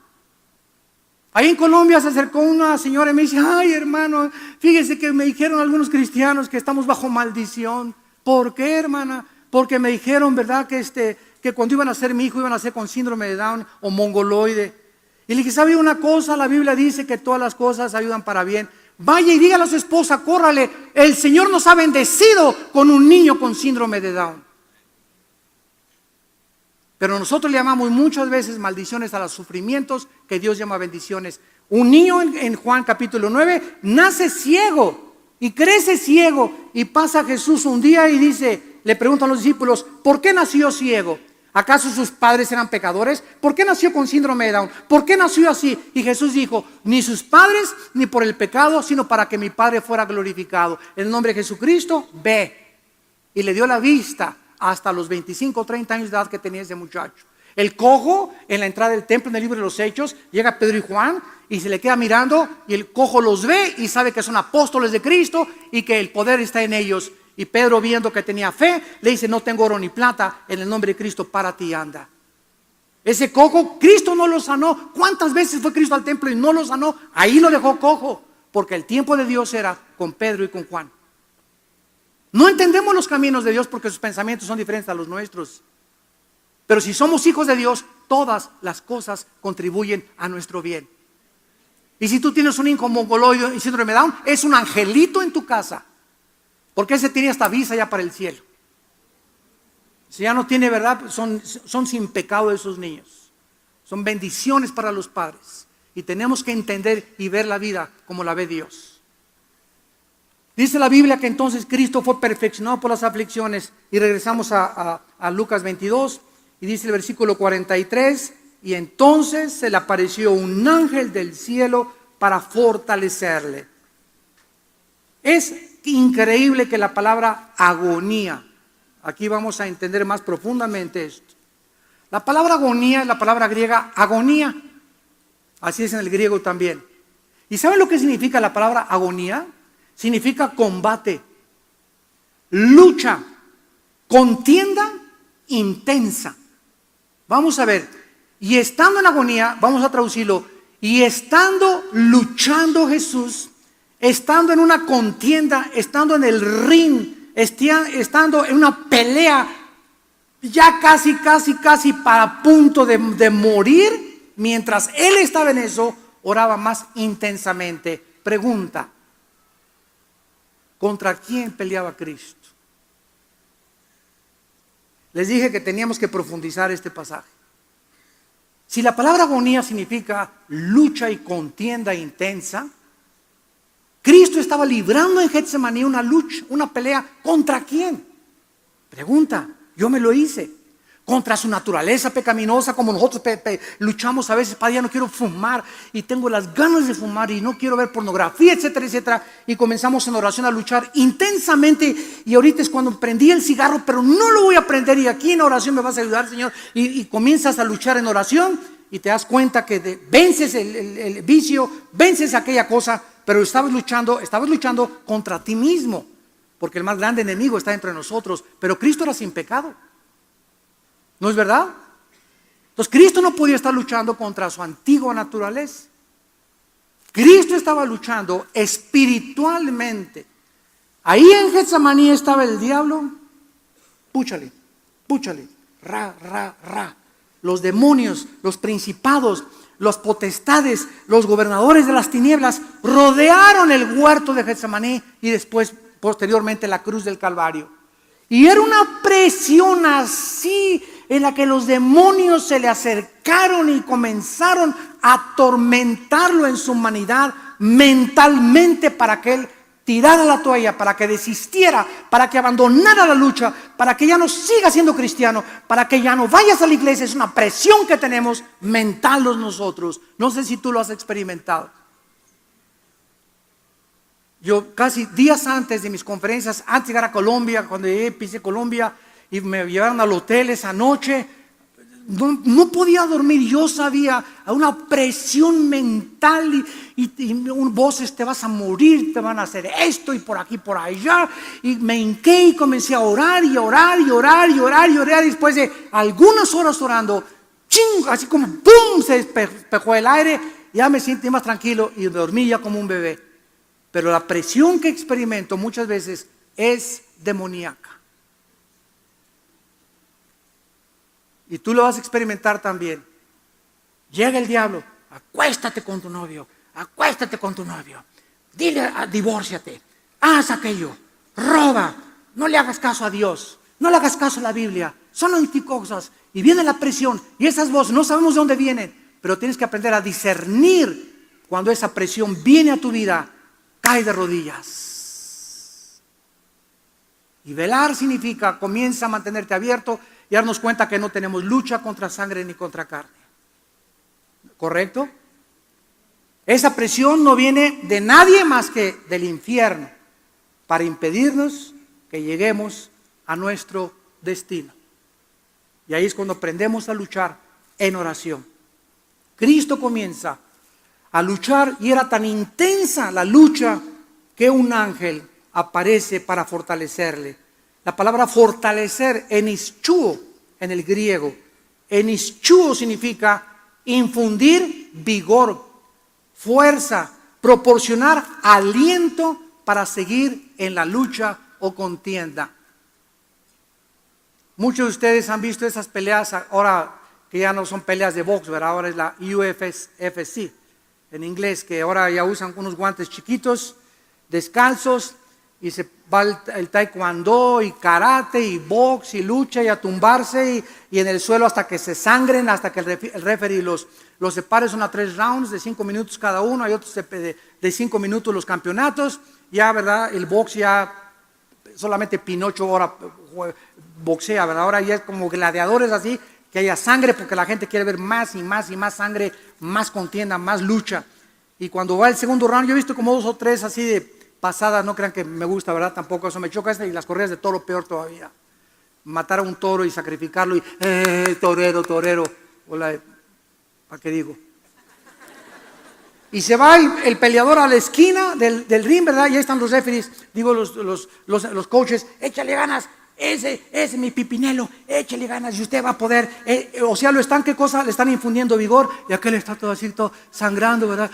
Ahí en Colombia se acercó una señora y me dice: ay, hermano, fíjese que me dijeron algunos cristianos que estamos bajo maldición. ¿Por qué, hermana? Porque me dijeron, ¿verdad?, que cuando iban a ser mi hijo iban a ser con síndrome de Down o mongoloide. Y le dije: ¿sabe una cosa? La Biblia dice que todas las cosas ayudan para bien. Vaya y dígale a su esposa, córrale, el Señor nos ha bendecido con un niño con síndrome de Down. Pero nosotros le llamamos muchas veces maldiciones a los sufrimientos que Dios llama bendiciones. Un niño en Juan capítulo 9 nace ciego y crece ciego, y pasa Jesús un día y le preguntan a los discípulos: ¿por qué nació ciego? ¿Acaso sus padres eran pecadores? ¿Por qué nació con síndrome de Down? ¿Por qué nació así? Y Jesús dijo: ni sus padres ni por el pecado, sino para que mi Padre fuera glorificado. En el nombre de Jesucristo, ve. Y le dio la vista hasta los 25 o 30 años de edad que tenía ese muchacho. El cojo, en la entrada del templo, en el libro de los Hechos, llega Pedro y Juan y se le queda mirando, y el cojo los ve y sabe que son apóstoles de Cristo y que el poder está en ellos. Y Pedro, viendo que tenía fe, le dice: no tengo oro ni plata, en el nombre de Cristo párate y anda. Ese cojo, Cristo no lo sanó. ¿Cuántas veces fue Cristo al templo y no lo sanó? Ahí lo dejó cojo, porque el tiempo de Dios era con Pedro y con Juan. No entendemos los caminos de Dios porque sus pensamientos son diferentes a los nuestros. Pero si somos hijos de Dios, todas las cosas contribuyen a nuestro bien. Y si tú tienes un hijo mongoloide y síndrome de Down, es un angelito en tu casa. Porque ese tiene hasta visa ya para el cielo. Si ya no tiene, ¿verdad?, son sin pecado esos niños. Son bendiciones para los padres. Y tenemos que entender y ver la vida como la ve Dios. Dice la Biblia que entonces Cristo fue perfeccionado por las aflicciones. Y regresamos a Lucas 22. Y dice el versículo 43. Y entonces se le apareció un ángel del cielo para fortalecerle. Es increíble que la palabra agonía, aquí vamos a entender más profundamente esto. La palabra agonía es la palabra griega agonía, así es en el griego también. ¿Y saben lo que significa la palabra agonía? Significa combate, lucha, contienda intensa. Vamos a ver, y estando en agonía, vamos a traducirlo, y estando luchando Jesús, estando en una contienda, estando en el ring, estando en una pelea, ya casi para punto de morir, mientras él estaba en eso, oraba más intensamente. Pregunta: ¿contra quién peleaba Cristo? Les dije que teníamos que profundizar este pasaje. Si la palabra agonía significa lucha y contienda intensa, Cristo estaba librando en Getsemaní una lucha, una pelea. ¿Contra quién? Pregunta, yo me lo hice. Contra su naturaleza pecaminosa, como nosotros luchamos a veces. Padre, ya no quiero fumar y tengo las ganas de fumar y no quiero ver pornografía, etcétera, etcétera. Y comenzamos en oración a luchar intensamente. Y ahorita es cuando prendí el cigarro, pero no lo voy a prender. Y aquí en oración me vas a ayudar, Señor. Y comienzas a luchar en oración y te das cuenta que vences el vicio, vences aquella cosa. Pero estabas luchando contra ti mismo, porque el más grande enemigo está entre nosotros. Pero Cristo era sin pecado, ¿no es verdad? Entonces Cristo no podía estar luchando contra su antigua naturaleza. Cristo estaba luchando espiritualmente. Ahí en Getsemaní estaba el diablo, púchale, ra. Los demonios, los principados, los potestades, los gobernadores de las tinieblas rodearon el huerto de Getsemaní y después, posteriormente, la cruz del Calvario. Y era una presión así en la que los demonios se le acercaron y comenzaron a atormentarlo en su humanidad mentalmente para que él tirara la toalla, para que desistiera, para que abandonara la lucha, para que ya no siga siendo cristiano, para que ya no vayas a la iglesia. Es una presión que tenemos mental nosotros. No sé si tú lo has experimentado. Yo casi días antes de mis conferencias, antes de llegar a Colombia, cuando llegué, pisé Colombia y me llevaron al hotel esa noche, no podía dormir. Yo sabía una presión mental y voces: te vas a morir, te van a hacer esto y por aquí, por allá. Y me hinqué y comencé a orar y orar y orar y orar y orar. Y después de algunas horas orando, ¡ching!, así como ¡pum!, se despejó el aire. Ya me sentí más tranquilo y dormí ya como un bebé. Pero la presión que experimento muchas veces es demoníaca. Y tú lo vas a experimentar también. Llega el diablo: acuéstate con tu novio, acuéstate con tu novio, dile, divórciate, haz aquello, roba, no le hagas caso a Dios, no le hagas caso a la Biblia, son anticosas. Y viene la presión y esas voces no sabemos de dónde vienen, pero tienes que aprender a discernir cuando esa presión viene a tu vida. Cae de rodillas. Y velar significa: comienza a mantenerte abierto y darnos cuenta que no tenemos lucha contra sangre ni contra carne. ¿Correcto? Esa presión no viene de nadie más que del infierno, para impedirnos que lleguemos a nuestro destino. Y ahí es cuando aprendemos a luchar en oración. Cristo comienza a luchar y era tan intensa la lucha que un ángel aparece para fortalecerle. La palabra fortalecer, enischuo en el griego. Enischuo significa infundir vigor, fuerza, proporcionar aliento para seguir en la lucha o contienda. Muchos de ustedes han visto esas peleas ahora que ya no son peleas de box, ¿verdad? Ahora es la UFC en inglés, que ahora ya usan unos guantes chiquitos, descalzos, y se va el taekwondo y karate y box y lucha y a tumbarse y en el suelo hasta que se sangren, hasta que el referee los separe. Son a 3 rounds de 5 minutos cada uno. Hay otros de 5 minutos los campeonatos. Ya, ¿verdad? El box ya solamente Pinocho ahora boxea, ¿verdad? Ahora ya es como gladiadores así, que haya sangre porque la gente quiere ver más y más y más sangre, más contienda, más lucha. Y cuando va el segundo round, yo he visto como 2 o 3 así de pasada. No crean que me gusta, ¿verdad? Tampoco eso me choca. Y las corridas de toro, peor todavía. Matar a un toro y sacrificarlo y torero. Hola, ¿para qué digo? Y se va el peleador a la esquina del ring, ¿verdad? Y ahí están los referees, digo los coaches: échale ganas, ese es mi Pipinelo, échale ganas y usted va a poder. O sea, ¿qué cosa? Le están infundiendo vigor, y aquel está todo así, todo sangrando, ¿verdad?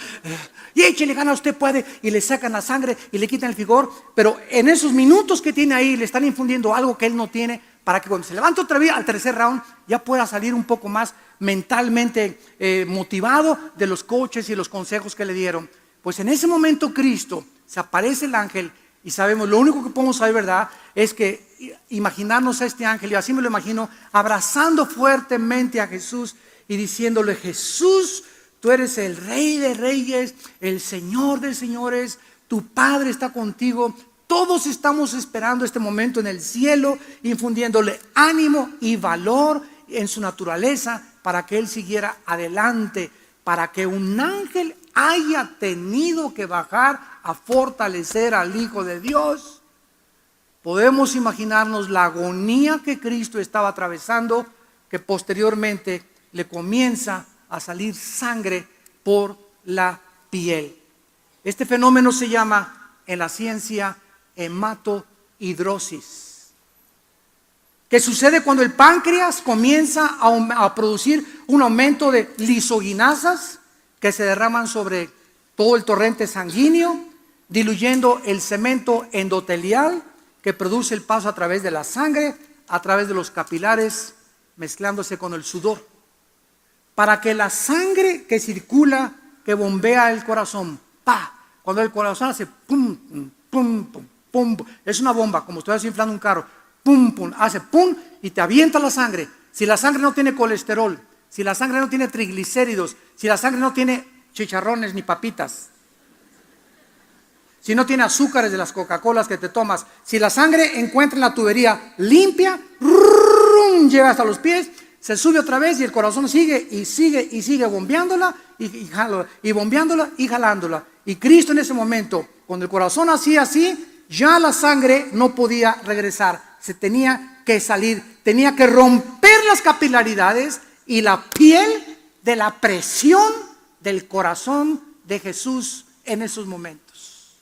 Y échale ganas, usted puede. Y le sacan la sangre y le quitan el vigor, pero en esos minutos que tiene ahí le están infundiendo algo que él no tiene, para que cuando se levante otra vez al tercer round ya pueda salir un poco más mentalmente motivado de los coaches y los consejos que le dieron. Pues en ese momento Cristo, se aparece el ángel y sabemos, lo único que podemos saber, ¿verdad?, es que imaginarnos a este ángel, y así me lo imagino, abrazando fuertemente a Jesús y diciéndole: Jesús, tú eres el Rey de Reyes, el Señor de Señores, tu Padre está contigo. Todos estamos esperando este momento en el cielo, infundiéndole ánimo y valor en su naturaleza para que él siguiera adelante, para que un ángel haya tenido que bajar a fortalecer al Hijo de Dios. Podemos imaginarnos la agonía que Cristo estaba atravesando, que posteriormente le comienza a salir sangre por la piel. Este fenómeno se llama en la ciencia hematohidrosis, que sucede cuando el páncreas comienza a producir un aumento de lisoginasas que se derraman sobre todo el torrente sanguíneo, diluyendo el cemento endotelial que produce el paso a través de la sangre, a través de los capilares, mezclándose con el sudor, para que la sangre que circula, que bombea el corazón, cuando el corazón hace pum, pum, pum, pum, pum, es una bomba, como si estuvieras inflando un carro, pum, pum, hace pum y te avienta la sangre. si la sangre no tiene colesterol, si la sangre no tiene triglicéridos, si la sangre no tiene chicharrones ni papitas, si no tiene azúcares de las Coca-Colas que te tomas, si la sangre encuentra en la tubería limpia, llega hasta los pies, se sube otra vez y el corazón sigue y sigue y sigue bombeándola y bombeándola y jalándola. Y Cristo en ese momento, cuando el corazón hacía así, ya la sangre no podía regresar, se tenía que salir, tenía que romper las capilaridades y la piel de la presión del corazón de Jesús en esos momentos.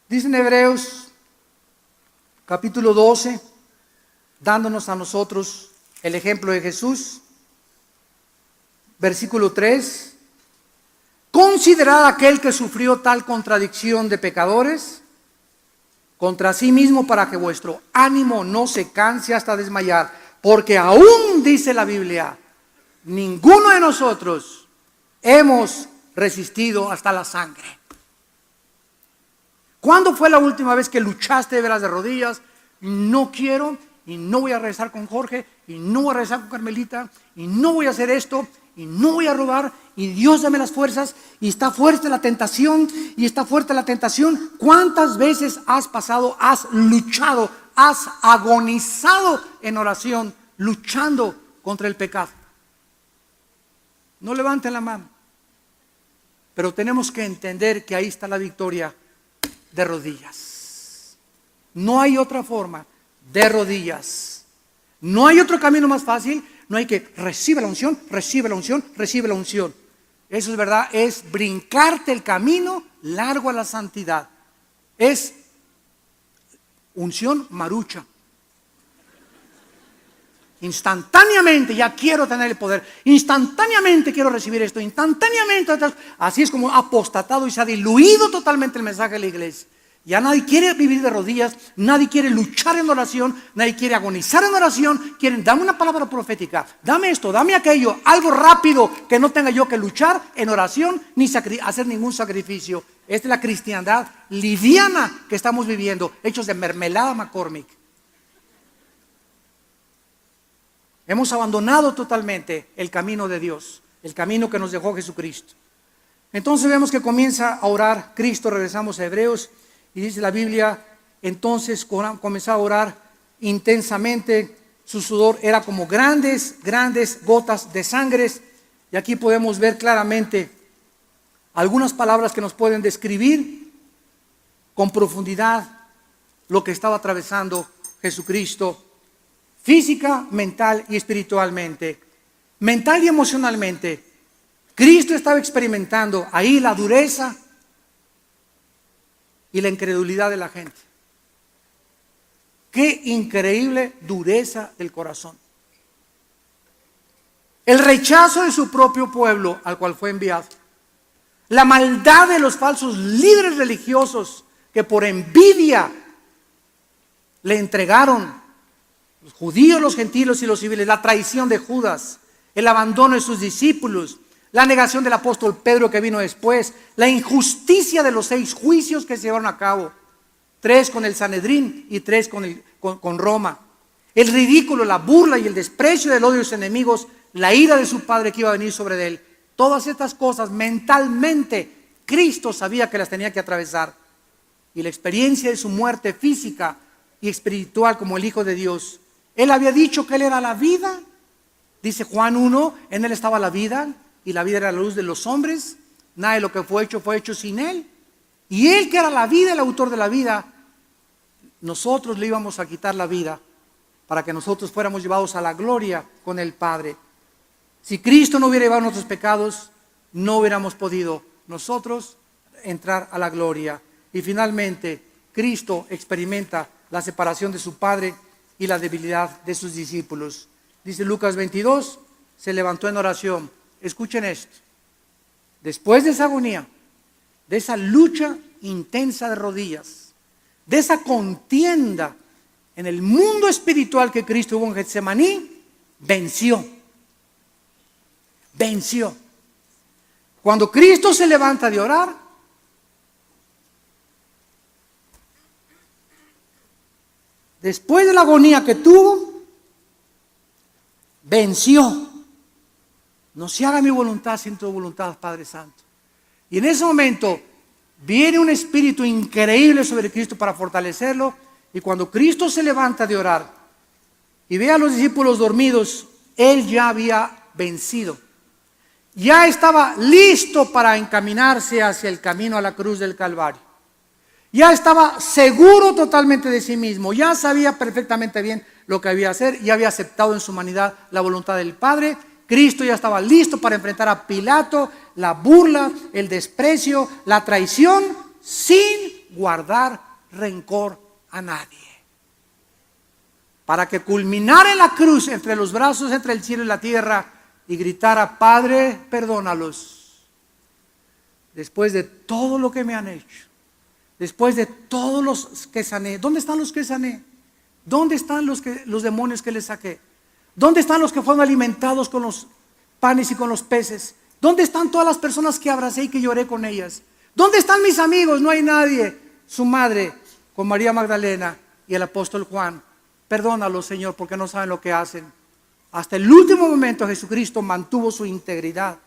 Dice en Hebreos capítulo 12, dándonos a nosotros el ejemplo de Jesús, versículo 3: considerad aquel que sufrió tal contradicción de pecadores contra sí mismo, para que vuestro ánimo no se canse hasta desmayar, porque aún, dice la Biblia, ninguno de nosotros hemos resistido hasta la sangre. ¿Cuándo fue la última vez que luchaste de veras de rodillas? No quiero, y no voy a regresar con Jorge, y no voy a regresar con Carmelita, y no voy a hacer esto, y no voy a robar, y Dios dame las fuerzas, y está fuerte la tentación, y está fuerte la tentación. ¿Cuántas veces has pasado, has luchado, has agonizado en oración, luchando contra el pecado? No levanten la mano, pero tenemos que entender que ahí está la victoria de rodillas. No hay otra forma, de rodillas. No hay otro camino más fácil. No hay que recibe la unción, recibe la unción, recibe la unción. Eso es verdad, es brincarte el camino largo a la santidad. Es unción marucha. Instantáneamente ya quiero tener el poder, instantáneamente quiero recibir esto, instantáneamente. Así es como ha apostatado y se ha diluido totalmente el mensaje de la iglesia. Ya nadie quiere vivir de rodillas, nadie quiere luchar en oración, nadie quiere agonizar en oración. Quieren, dame una palabra profética, dame esto, dame aquello, algo rápido, que no tenga yo que luchar en oración ni hacer ningún sacrificio. Esta es la cristiandad liviana que estamos viviendo, hechos de mermelada McCormick. Hemos abandonado totalmente el camino de Dios, el camino que nos dejó Jesucristo. Entonces vemos que comienza a orar Cristo. Regresamos a Hebreos y dice la Biblia: entonces comenzó a orar intensamente, su sudor era como grandes gotas de sangre. Y aquí podemos ver claramente algunas palabras que nos pueden describir con profundidad lo que estaba atravesando Jesucristo, física, mental y espiritualmente. Mental y emocionalmente, Cristo estaba experimentando ahí la dureza y la incredulidad de la gente. Qué increíble dureza del corazón. El rechazo de su propio pueblo al cual fue enviado. La maldad de los falsos líderes religiosos que por envidia le entregaron, los judíos, los gentiles y los civiles, la traición de Judas, el abandono de sus discípulos, la negación del apóstol Pedro que vino después, la injusticia de los 6 juicios que se llevaron a cabo, 3 con el Sanedrín y 3 con Roma, el ridículo, la burla y el desprecio del odio de sus enemigos, la ira de su padre que iba a venir sobre él. Todas estas cosas mentalmente Cristo sabía que las tenía que atravesar, y la experiencia de su muerte física y espiritual como el Hijo de Dios. Él había dicho que Él era la vida. Dice Juan 1, en Él estaba la vida, y la vida era la luz de los hombres. Nada de lo que fue hecho sin Él. Y Él, que era la vida, el autor de la vida, nosotros le íbamos a quitar la vida para que nosotros fuéramos llevados a la gloria con el Padre. Si Cristo no hubiera llevado nuestros pecados, no hubiéramos podido nosotros entrar a la gloria. Y finalmente, Cristo experimenta la separación de su Padre y la debilidad de sus discípulos. Dice Lucas 22, se levantó en oración. Escuchen esto. Después de esa agonía, de esa lucha intensa de rodillas, de esa contienda en el mundo espiritual que Cristo hubo en Getsemaní, venció. Cuando Cristo se levanta de orar, después de la agonía que tuvo, venció. No se haga mi voluntad sino tu voluntad, Padre Santo. Y en ese momento viene un espíritu increíble sobre Cristo para fortalecerlo. Y cuando Cristo se levanta de orar y ve a los discípulos dormidos, Él ya había vencido. Ya estaba listo para encaminarse hacia el camino a la cruz del Calvario. Ya estaba seguro totalmente de sí mismo. Ya sabía perfectamente bien lo que había que hacer. Ya había aceptado en su humanidad la voluntad del Padre. Cristo ya estaba listo para enfrentar a Pilato, la burla, el desprecio, la traición, sin guardar rencor a nadie. Para que culminara en la cruz, entre los brazos, entre el cielo y la tierra, y gritara: Padre, perdónalos. Después de todo lo que me han hecho, después de todos los que sané, ¿dónde están los que sané? ¿Dónde están los demonios que les saqué? ¿Dónde están los que fueron alimentados con los panes y con los peces? ¿Dónde están todas las personas que abracé y que lloré con ellas? ¿Dónde están mis amigos? No hay nadie. Su madre, con María Magdalena y el apóstol Juan. Perdónalos, Señor, porque no saben lo que hacen. Hasta el último momento Jesucristo mantuvo su integridad,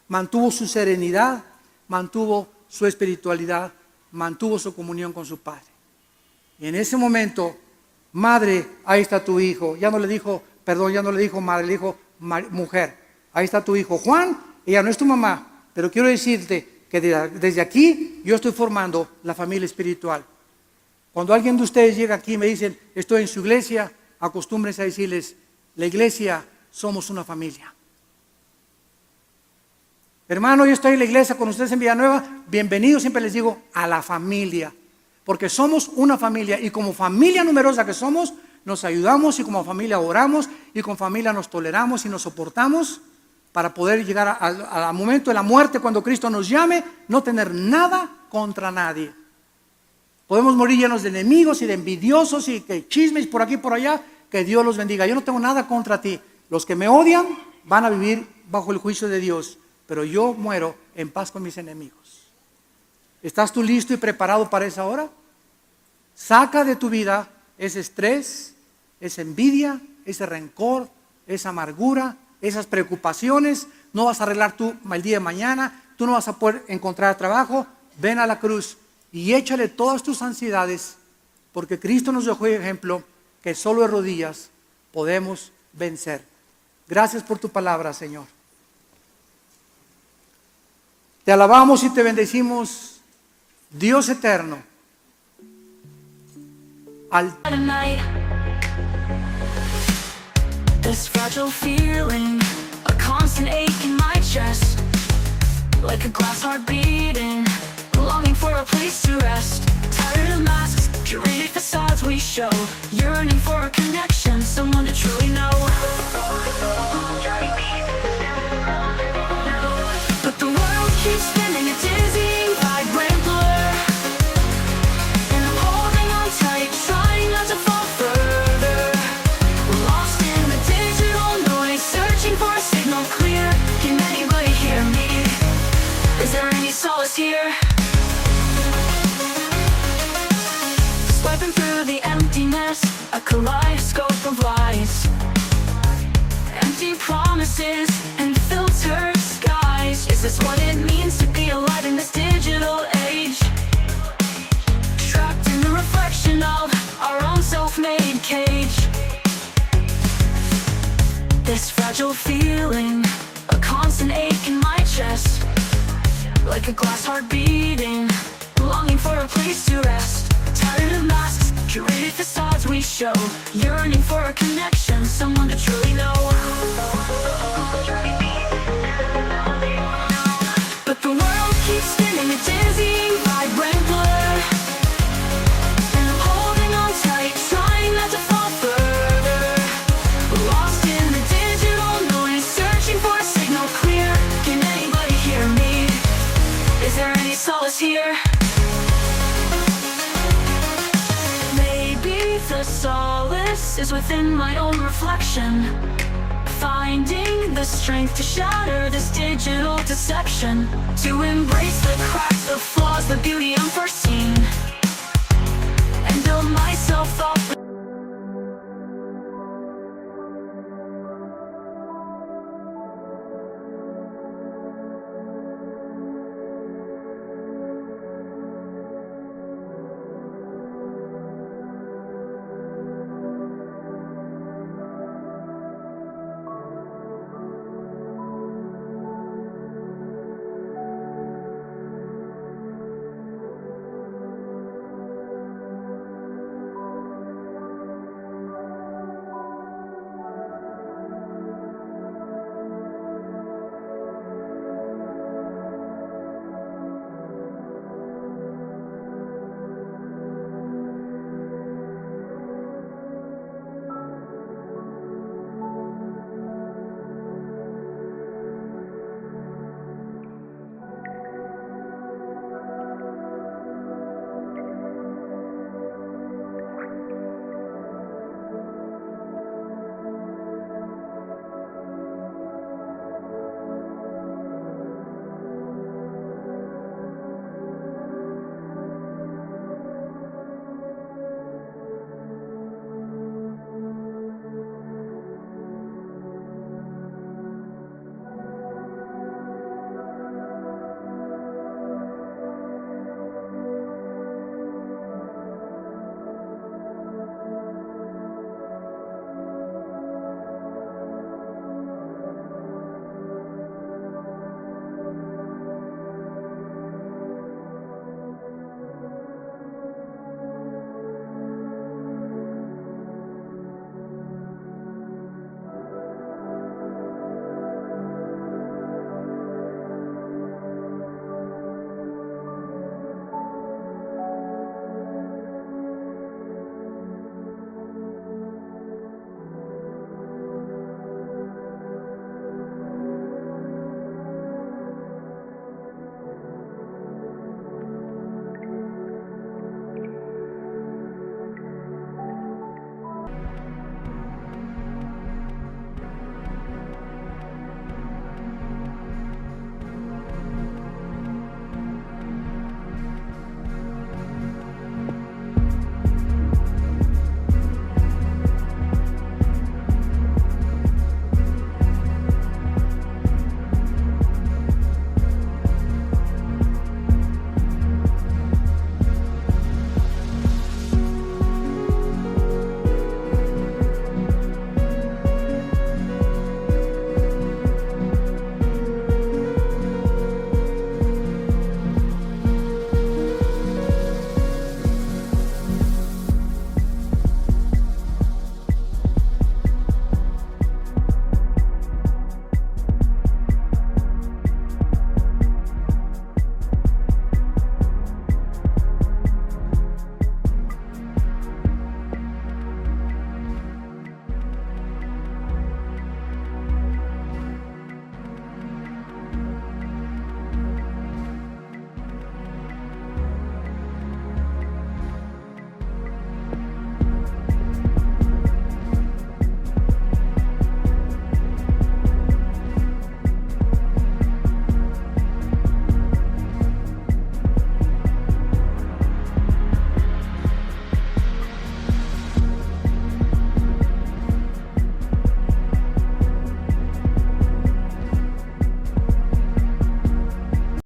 mantuvo su serenidad, mantuvo su espiritualidad, mantuvo su comunión con su Padre. Y en ese momento, madre, ahí está tu hijo. Ya no le dijo, perdón, ya no le dijo madre, le dijo mujer. Ahí está tu hijo. Juan, ella no es tu mamá, pero quiero decirte que desde aquí yo estoy formando la familia espiritual. Cuando alguien de ustedes llega aquí y me dicen, estoy en su iglesia, acostúmbrense a decirles, la iglesia somos una familia. Hermano, yo estoy en la iglesia con ustedes en Villanueva, bienvenidos, siempre les digo, a la familia. Porque somos una familia y como familia numerosa que somos, nos ayudamos y como familia oramos y como familia nos toleramos y nos soportamos para poder llegar al momento de la muerte cuando Cristo nos llame, no tener nada contra nadie. Podemos morir llenos de enemigos y de envidiosos y que chismes por aquí y por allá, que Dios los bendiga. Yo no tengo nada contra ti. Los que me odian van a vivir bajo el juicio de Dios, pero yo muero en paz con mis enemigos. ¿Estás tú listo y preparado para esa hora? Saca de tu vida ese estrés, esa envidia, ese rencor, esa amargura, esas preocupaciones. No vas a arreglar tú el día de mañana, tú no vas a poder encontrar trabajo. Ven a la cruz y échale todas tus ansiedades, porque Cristo nos dejó ejemplo que solo de rodillas podemos vencer. Gracias por tu palabra, Señor. Te alabamos y te bendecimos, Dios eterno. This fragile feeling, a constant ache in my chest, like a glass heart beating, longing for a place to rest. Tired of masks, curated facades we show, yearning for a connection, someone to truly know. But the world keeps spinning, a dizzying, vibrant blur, and I'm holding on tight, trying not to fall further. Lost in the digital noise, searching for a signal clear. Can anybody hear me? Is there any solace here? Swiping through the emptiness, a kaleidoscope of lies, empty promises and filtered skies. Is this what it means to be alive in this digital age? Trapped in the reflection of our own self-made cage. This fragile feeling, a constant ache in my chest, like a glass heart beating, longing for a place to rest. Tired of masks, curated facades we show, yearning for a connection, someone to truly know. But the world keeps spinning, a dizzying, vibrant blur, and I'm holding on tight, trying not to fall further. Lost in the digital noise, searching for a signal clear. Can anybody hear me? Is there any solace here? The solace is within my own reflection, finding the strength to shatter this digital deception, to embrace the cracks, the flaws, the beauty unforeseen.